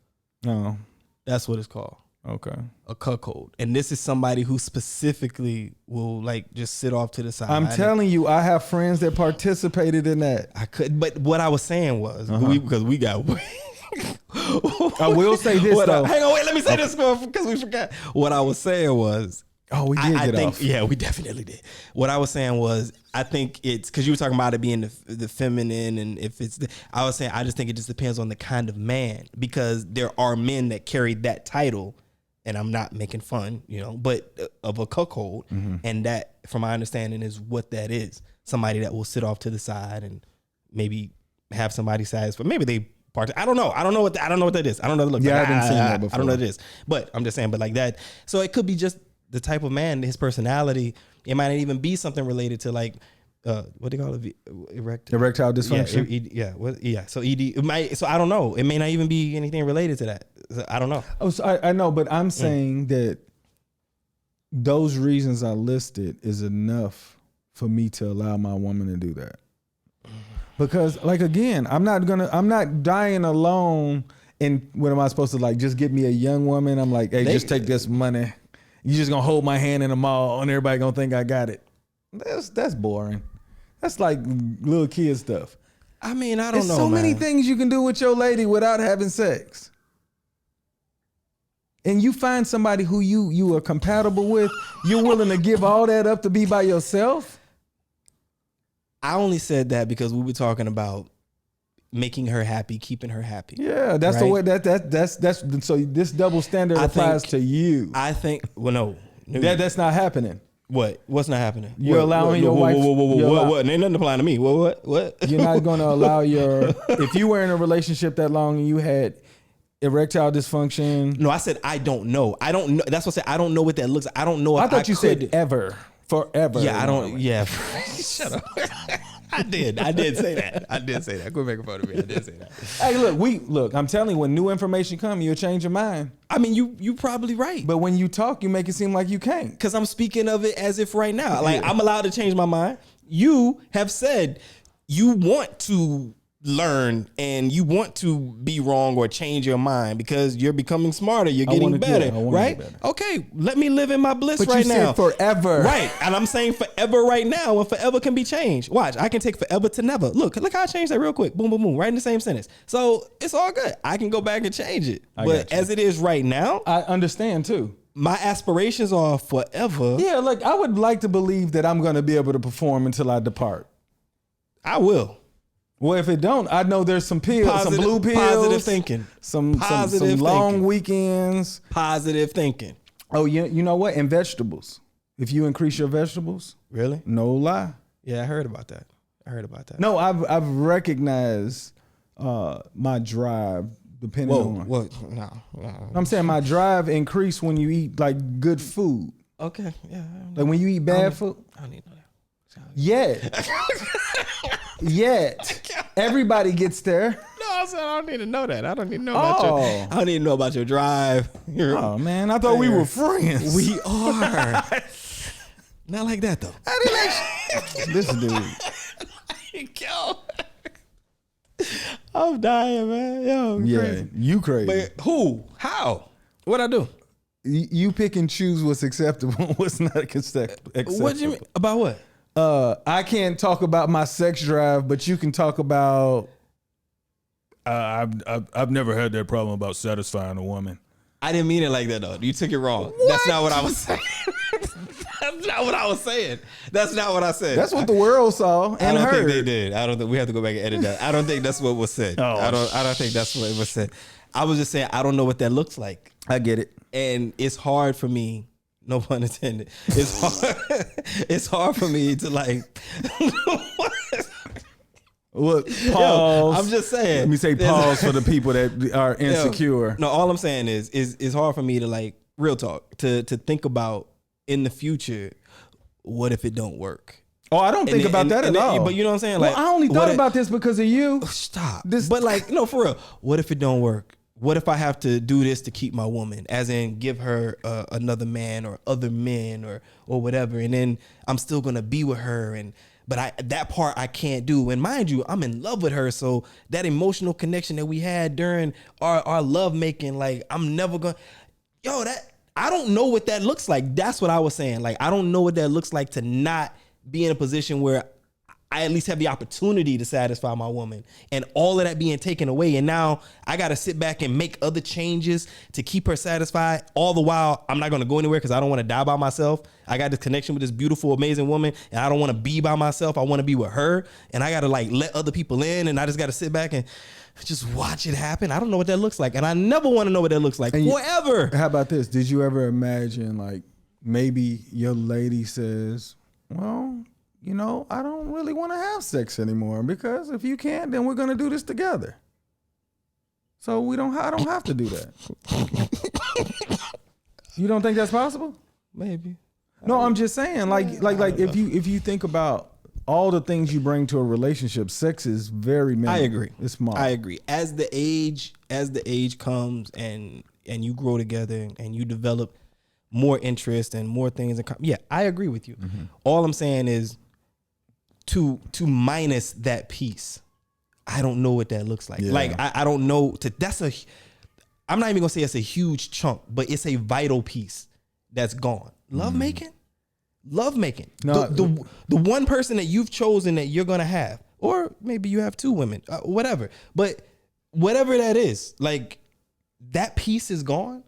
No, that's what it's called. Okay. A cuckold. And this is somebody who specifically will like just sit off to the side. I'm telling you, I have friends that participated in that. I could, but what I was saying was, because we got I will say this though. Hang on, wait, let me say this because we forgot. What I was saying was, we did get off. Yeah, we definitely did. What I was saying was, I think it's because you were talking about it being the feminine, and if it's, I was saying, I just think it just depends on the kind of man, because there are men that carry that title. And I'm not making fun, but of a cuckold. And that, from my understanding, is what that is. Somebody that will sit off to the side and maybe have somebody satisfied. Maybe they part. I don't know. I don't know what that is. I don't know what it looks like. I haven't seen that before. I don't know what it is. But I'm just saying, but like that. So it could be just the type of man, his personality. It might not even be something related to like, what do you call it? Erectile dysfunction. So ED. It might. So I don't know. It may not even be anything related to that. I don't know. Oh, so I know, but I'm saying that those reasons I listed is enough for me to allow my woman to do that. Because, like, again, I'm not dying alone. And what am I supposed to like? Just get me a young woman? I'm like, hey, just take this money. You just gonna hold my hand in the mall, and everybody gonna think I got it. That's boring. That's like little kid stuff. I mean, I don't know. There's so many things you can do with your lady without having sex. And you find somebody who you are compatible with, you're willing to give all that up to be by yourself? I only said that because we were talking about making her happy, keeping her happy. Yeah, that's the way that's so this double standard applies to you. I think no. That's not happening. What's not happening? You're allowing your wife. What? Ain't nothing applying to me. What? You're not going to allow if you were in a relationship that long and you had erectile dysfunction. No, I said I don't know. I don't know. That's what I said. I don't know what that looks like. I don't know if I thought you said ever. Forever. Yeah, I don't. Yeah. Shut up. I did say that. Quit making fun of me. I did say that. Hey, look. I'm telling you, when new information comes, you'll change your mind. I mean, you probably right. But when you talk, you make it seem like you can't. Because I'm speaking of it as if right now, like I'm allowed to change my mind. You have said you want to learn and you want to be wrong or change your mind because you're becoming smarter, you're getting better, right? Okay, let me live in my bliss but right you now. said forever. Right. And I'm saying forever right now, and forever can be changed. Watch, I can take forever to never. Look how I changed that real quick. Boom, boom, boom, right in the same sentence. So it's all good. I can go back and change it. But as it is right now, I understand too. My aspirations are forever. Yeah, like I would like to believe that I'm going to be able to perform until I depart. I will. Well, if it don't, I know there's some pills, some blue pills, positive thinking, some long weekends, positive thinking. Oh, you know what? And vegetables. If you increase your vegetables, really, no lie. Yeah, I heard about that. No, I've recognized my drive depending on. No. I'm saying my drive increased when you eat like good food. Okay, yeah. Like when you eat bad food. I don't need to know that. Yet, everybody gets there. No, I said I don't need to know that. I don't need to know about I don't need to know about your drive. Oh man, I thought we were friends. We are. Not like that though. This dude. I'm dying, man. Yo, crazy. You crazy. But who? How? What'd I do? You pick and choose what's acceptable, what's not acceptable. What do you mean? About what? I can't talk about my sex drive, but you can talk about. I've never had that problem about satisfying a woman. I didn't mean it like that though. You took it wrong. What? That's not what I was saying. That's not what I was saying. That's not what I said. That's what the world saw and heard. I don't think they did. I don't think we have to go back and edit that. I don't think that's what was said. I don't think that's what was said. I was just saying I don't know what that looks like. I get it. And it's hard for me. No pun intended. It's hard. It's hard for me to like. Look, pause. Yo, I'm just saying. Let me say pause for the people that are insecure. No, all I'm saying is it's hard for me to like real talk to think about in the future. What if it don't work? Oh, I don't think about that at all. But you know what I'm saying? Like, I only thought about this because of you. Stop. But like, no, for real. What if it don't work? What if I have to do this to keep my woman, as in give her another man or other men or whatever, and then I'm still gonna be with her, but that part I can't do. And mind you, I'm in love with her, so that emotional connection that we had during our love making, like I'm never gonna, I don't know what that looks like. That's what I was saying. Like I don't know what that looks like to not be in a position where I at least have the opportunity to satisfy my woman, and all of that being taken away. And now I got to sit back and make other changes to keep her satisfied. All the while, I'm not going to go anywhere because I don't want to die by myself. I got this connection with this beautiful, amazing woman, and I don't want to be by myself. I want to be with her, and I got to like let other people in, and I just got to sit back and just watch it happen. I don't know what that looks like, and I never want to know what that looks like forever. How about this? Did you ever imagine like maybe your lady says, well, I don't really want to have sex anymore because if you can't, then we're going to do this together. So I don't have to do that. You don't think that's possible? Maybe. No, I'm just saying like if you think about all the things you bring to a relationship, sex is very minimal. I agree. It's small. I agree. As the age comes and you grow together and you develop more interest and more things. Yeah, I agree with you. Mm-hmm. All I'm saying is to minus that piece. I don't know what that looks like. Yeah. Like I don't know. I'm not even gonna say it's a huge chunk, but it's a vital piece that's gone. Love making. No, the one person that you've chosen that you're gonna have, or maybe you have two women, whatever. But whatever that is, like that piece is gone.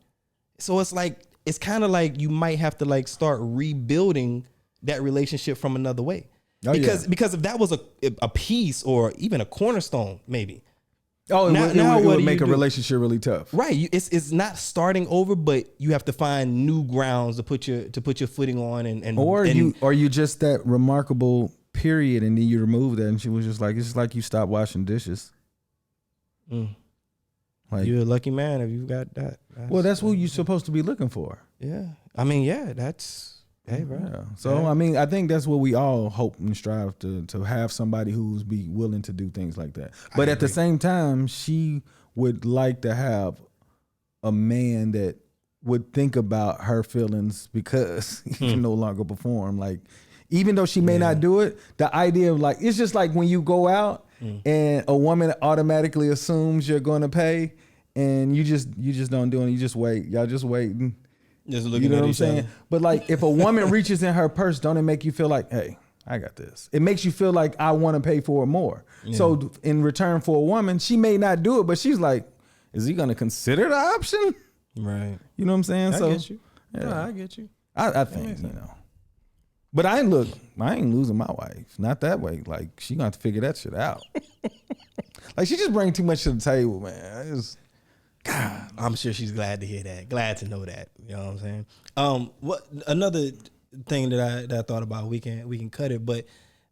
So it's like it's kind of like you might have to like start rebuilding that relationship from another way. Because if that was a piece or even a cornerstone, maybe. Oh, it would make a relationship really tough. Right. It's not starting over, but you have to find new grounds to put your footing on or you just that remarkable period and then you remove that and she was just like, it's just like you stopped washing dishes. Like, you're a lucky man if you've got that. That's what you're supposed to be looking for. Yeah. I mean, yeah, that's hey, bro. Yeah. So, I mean, I think that's what we all hope and strive to have somebody who's be willing to do things like that. But at the same time, she would like to have a man that would think about her feelings because he can no longer perform. Like, even though she may not do it, the idea of like, it's just like when you go out and a woman automatically assumes you're going to pay, and you just don't do it. You just wait. Y'all just waiting. Just looking You know at what I'm each saying? other. But like, if a woman reaches in her purse, don't it make you feel like, hey, I got this? It makes you feel like I want to pay for it more. Yeah. So in return for a woman, she may not do it, but she's like, is he going to consider the option? Right. You know what I'm saying? I get you. Yeah. No, I get you. I think, you know. But I ain't losing my wife. Not that way. Like, she gonna have to figure that shit out. Like, she just bring too much to the table, man. God, I'm sure she's glad to hear that. Glad to know that. You know what I'm saying? What another thing that I thought about, we can cut it, but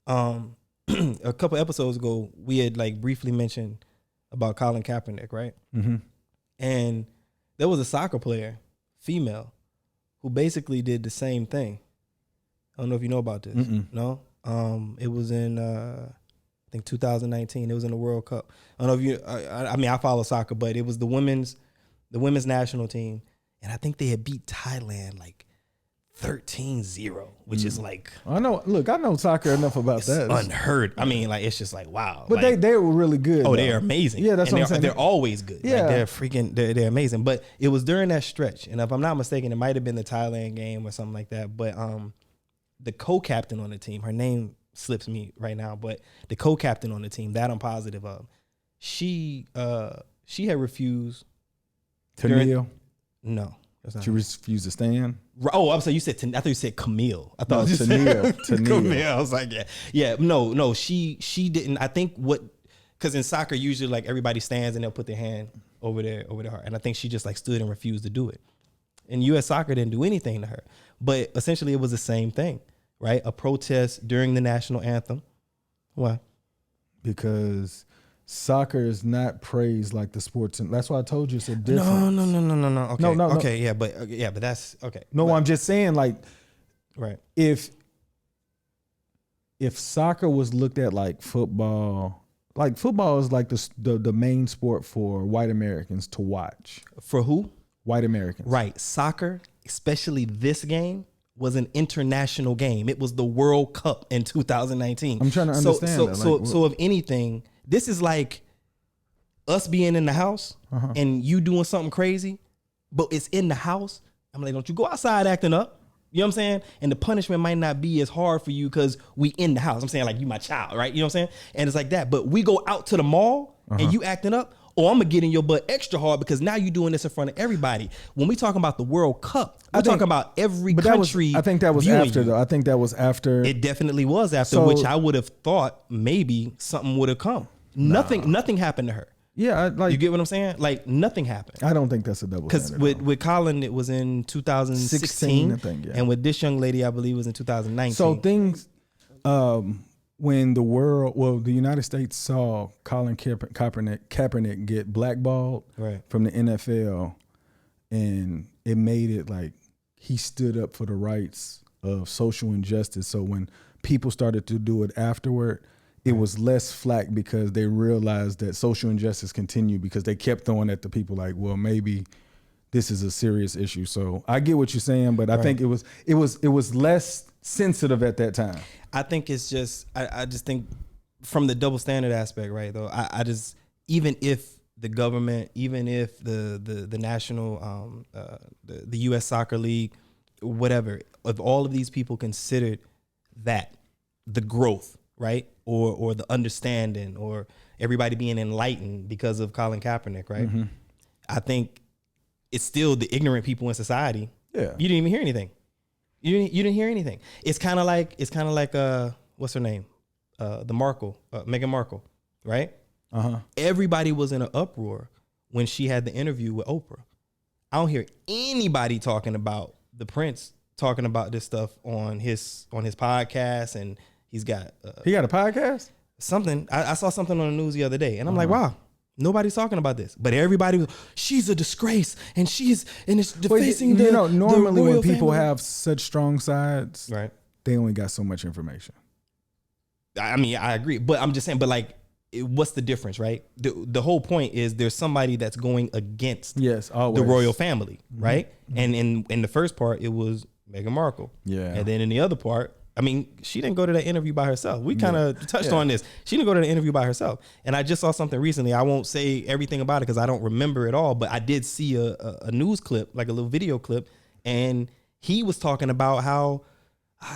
a couple episodes ago we had like briefly mentioned about Colin Kaepernick, right? Mm-hmm. And there was a soccer player, female, who basically did the same thing. I don't know if you know about this. Mm-mm. No? It was in I think 2019. It was in the World Cup. I don't know if you I mean, I follow soccer, but it was the women's national team, and I think they had beat Thailand like 13-0, which is like, I know soccer enough about it's that. unheard. I mean, like, it's just like, wow. But like, they were really good. oh, though. they are amazing. Yeah, that's and what I'm saying. They're always good. Yeah. Like, they're amazing. But it was during that stretch, and if I'm not mistaken, it might have been the Thailand game or something like that. But the co-captain on the team, her name slips me right now, but the co-captain on the team, that I'm positive of, she had refused to during- kneel. No, that's not She it. refused to stand. Oh, I'm sorry. I thought you said Camille. I thought No, you to said kneel. To kneel. Camille. I was like, yeah. No. She didn't. I think because in soccer usually like everybody stands and they'll put their hand over their heart, and I think she just like stood and refused to do it. And U.S. Soccer didn't do anything to her, but essentially it was the same thing, right? A protest during the national anthem. Why? Because soccer is not praised like the sports, and that's why I told you it's a difference. No. Okay. No. Okay. Yeah, but that's okay. No, I'm just saying, like, Right. if soccer was looked at like football is like the main sport for white Americans to watch. For who? White Americans. Right. Soccer, especially this game, was an international game. It was the World Cup in 2019. I'm trying to understand that. So if anything, this is like us being in the house and you doing something crazy, but it's in the house. I'm like, don't you go outside acting up. You know what I'm saying? And the punishment might not be as hard for you because we in the house. I'm saying, like, you my child, right? You know what I'm saying? And it's like that. But we go out to the mall and you acting up, or I'm gonna get in your butt extra hard because now you're doing this in front of everybody. When we talking about the World Cup, we're talking about every country. I think that was viewing after, you. though. I think that was after. It definitely was after, So- which I would have thought maybe something would have come. Nothing happened to her. Yeah, You get what I'm saying? Like, nothing happened. I don't think that's a double Because standard. with Colin, it was in 2016, 16, I think, yeah. and with this young lady, I believe it was in 2019. So things, when the United States saw Colin Kaepernick get blackballed Right. from the NFL, and it made it like he stood up for the rights of social injustice. So when people started to do it afterward, it was less flack because they realized that social injustice continued because they kept throwing at the people like, well, maybe this is a serious issue. So I get what you're saying, but I think it was less sensitive at that time. I think it's just, I just think from the double standard aspect, right, though, I just, even if the government, even if the national, the U.S. Soccer League, whatever, if all of these people considered that the growth, right, or the understanding, or everybody being enlightened because of Colin Kaepernick, right, I think it's still the ignorant people in society. Yeah. You didn't even hear anything. You didn't hear anything. It's kind of like what's her name? Meghan Markle, right? Everybody was in an uproar when she had the interview with Oprah. I don't hear anybody talking about the Prince talking about this stuff on his podcast, and he got He got a podcast? something. I saw something on the news the other day, and I'm like, wow. Nobody's talking about this, but everybody was. She's a disgrace, and it's defacing the. Normally the when royal people family. have such strong sides, Right. they only got so much information. I mean, I agree, but I'm just saying. But like, what's the difference, right? The whole point is there's somebody that's going against Yes, always. the royal family, right? And in the first part, it was Meghan Markle. Yeah. And then in the other part, I mean, she didn't go to that interview by herself. We kind of touched on this. She didn't go to the interview by herself. And I just saw something recently. I won't say everything about it because I don't remember it all, but I did see a news clip, like a little video clip. And he was talking about how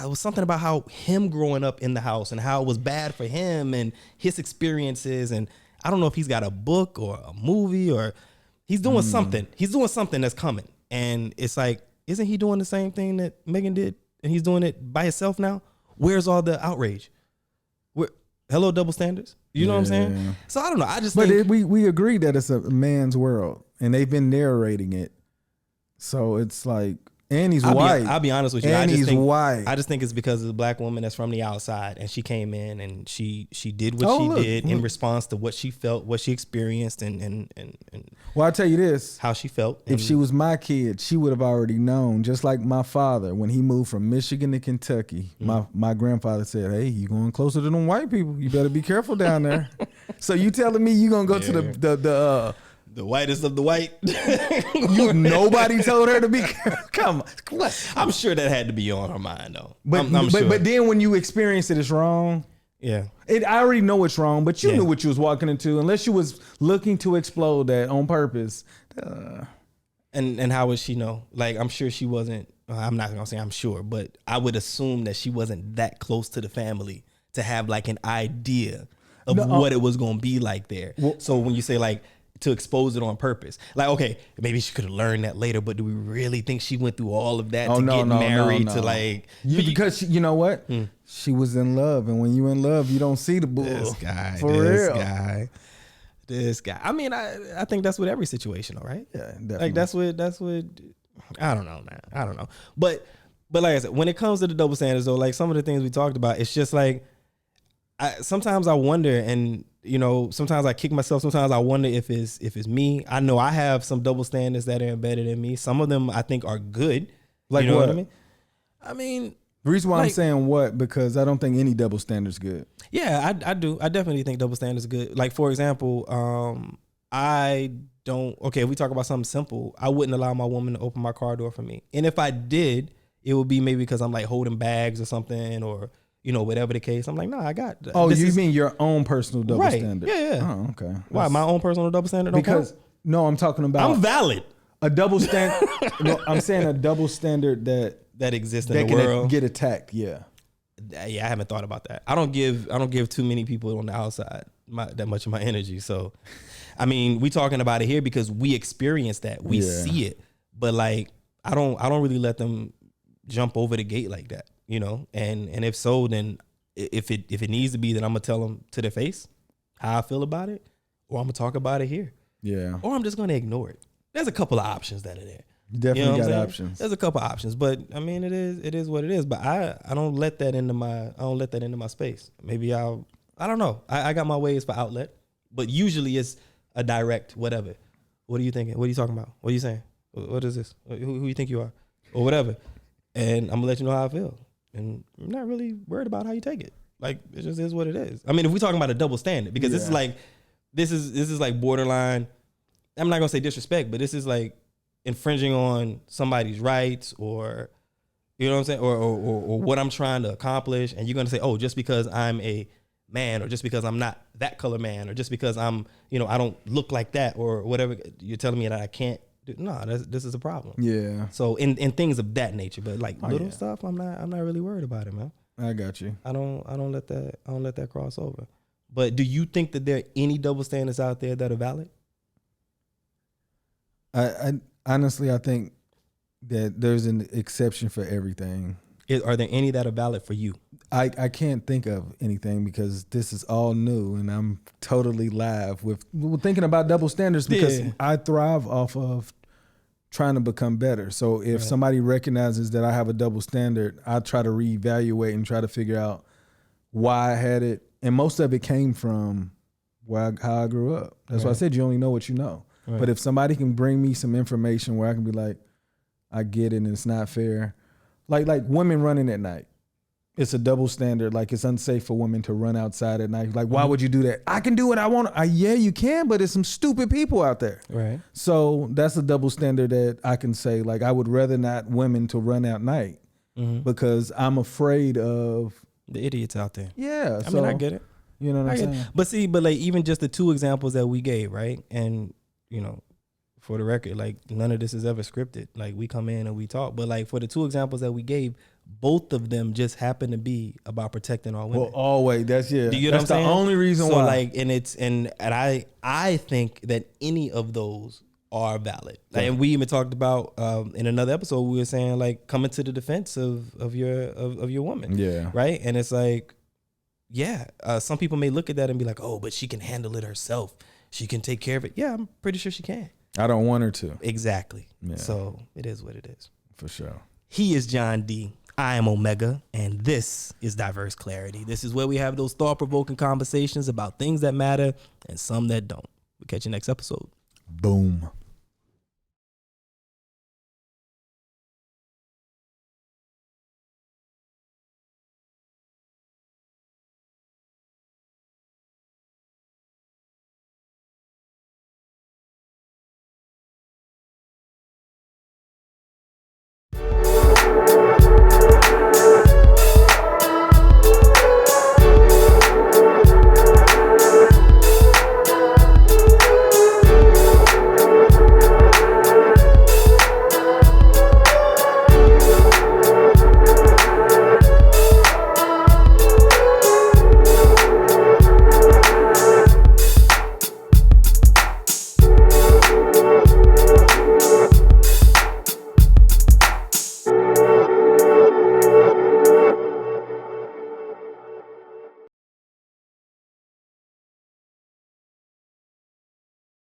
it was something about how him growing up in the house and how it was bad for him and his experiences. And I don't know if he's got a book or a movie or he's doing something. He's doing something that's coming. And it's like, isn't he doing the same thing that Megan did? And he's doing it by himself now? Where's all the outrage? Hello, double standards? You know what I'm saying? So I don't know. I just think... we agree that it's a man's world. And they've been narrating it. So it's like... And he's white. I'll be honest with you. And he's white. I just think it's because of the black woman that's from the outside, and she came in and she did what she did in response to what she felt, what she experienced, and well, I'll tell you this: how she felt. If she was my kid, she would have already known. Just like my father, when he moved from Michigan to Kentucky, my grandfather said, "Hey, you going closer to them white people? You better be careful down there." So you telling me you gonna go to the whitest of the white? Nobody told her to be careful. Come on. What? I'm sure that had to be on her mind, though. But sure. But then when you experience it, it's wrong. Yeah. I already know it's wrong, but you knew what you was walking into. Unless you was looking to explode that on purpose. And how would she know? Like, I'm sure she wasn't, I'm not going to say I'm sure, but I would assume that she wasn't that close to the family to have like an idea of what it was going to be like there. Well, so when you say like, to expose it on purpose. Like, okay, maybe she could have learned that later, but do we really think she went through all of that to get married to like... Because you know what? She was in love, and when you in love, you don't see the bull. This guy. I mean, I think that's with every situation, all right? Yeah, definitely. Like, that's what... I don't know, man. I don't know. But like I said, when it comes to the double standards, though, like some of the things we talked about, it's just like... sometimes I wonder, and... You know, sometimes I kick myself. Sometimes I wonder if it's me. I know I have some double standards that are embedded in me. Some of them I think are good. Like, you know what I mean? I mean, the reason why I'm saying what, because I don't think any double standard's good. Yeah, I do. I definitely think double standards are good. Like, for example, I don't. Okay, if we talk about something simple, I wouldn't allow my woman to open my car door for me. And if I did, it would be maybe because I'm like holding bags or something, or you know, whatever the case. I'm like, nah, I got. Oh, you mean your own personal double standard? Yeah. Oh, okay. Why my own personal double standard? Because no, I'm talking about. I'm valid. A double standard. No, I'm saying a double standard that exists in the world get attacked. Yeah. Yeah, I haven't thought about that. I don't give too many people on the outside that much of my energy. So, I mean, we talking about it here because we experience that. We see it, but like, I don't really let them jump over the gate like that. You know, and if so, then if it needs to be, then I'm gonna tell them to their face how I feel about it, or I'm gonna talk about it here. Yeah. Or I'm just gonna ignore it. There's a couple of options that are there. You definitely got options. There's a couple of options, but I mean, it is what it is. But I don't let that into my space. Maybe I don't know. I got my ways for outlet, but usually it's a direct whatever. What are you thinking? What are you talking about? What are you saying? What is this? Who you think you are, or whatever? And I'm gonna let you know how I feel. And I'm not really worried about how you take it. Like, it just is what it is. I mean, if we're talking about a double standard, because this is like borderline, I'm not gonna say disrespect, but this is like infringing on somebody's rights, or you know what I'm saying, or what I'm trying to accomplish, and you're gonna say, oh, just because I'm a man, or just because I'm not that color man, or just because I'm, you know, I don't look like that, or whatever, you're telling me that I can't. No, this is a problem. Yeah. So in things of that nature, but like little stuff, I'm not really worried about it, man. I got you. I don't let that cross over. But do you think that there are any double standards out there that are valid? I honestly, I think that there's an exception for everything. Are there any that are valid for you? I can't think of anything because this is all new and I'm totally live with thinking about double standards because I thrive off of trying to become better. So if somebody recognizes that I have a double standard, I try to reevaluate and try to figure out why I had it. And most of it came from how I grew up. That's why I said you only know what you know. Right. But if somebody can bring me some information where I can be like, I get it and it's not fair. Like women running at night. It's a double standard. Like, it's unsafe for women to run outside at night. Like, why would you do that? I can do what I want. Yeah, you can, but there's some stupid people out there. Right. So that's a double standard that I can say, like, I would rather not women to run at night because I'm afraid of the idiots out there. Yeah. I mean, I get it. You know what I'm saying? But like even just the two examples that we gave, right? And for the record, like none of this is ever scripted. Like we come in and we talk, but like for the two examples that we gave, both of them just happen to be about protecting our women. Well, always. That's Do you know that's what I'm saying? the only reason so why. Like, and I think that any of those are valid. Like, and we even talked about in another episode, we were saying like coming to the defense of your woman. Yeah. Right. And it's like, yeah, some people may look at that and be like, oh, but she can handle it herself. She can take care of it. Yeah, I'm pretty sure she can. I don't want her to. Exactly. Yeah. So it is what it is. For sure. He is John D. I am Omega, and this is Diverse Clarity. This is where we have those thought-provoking conversations about things that matter and some that don't. We'll catch you next episode. Boom.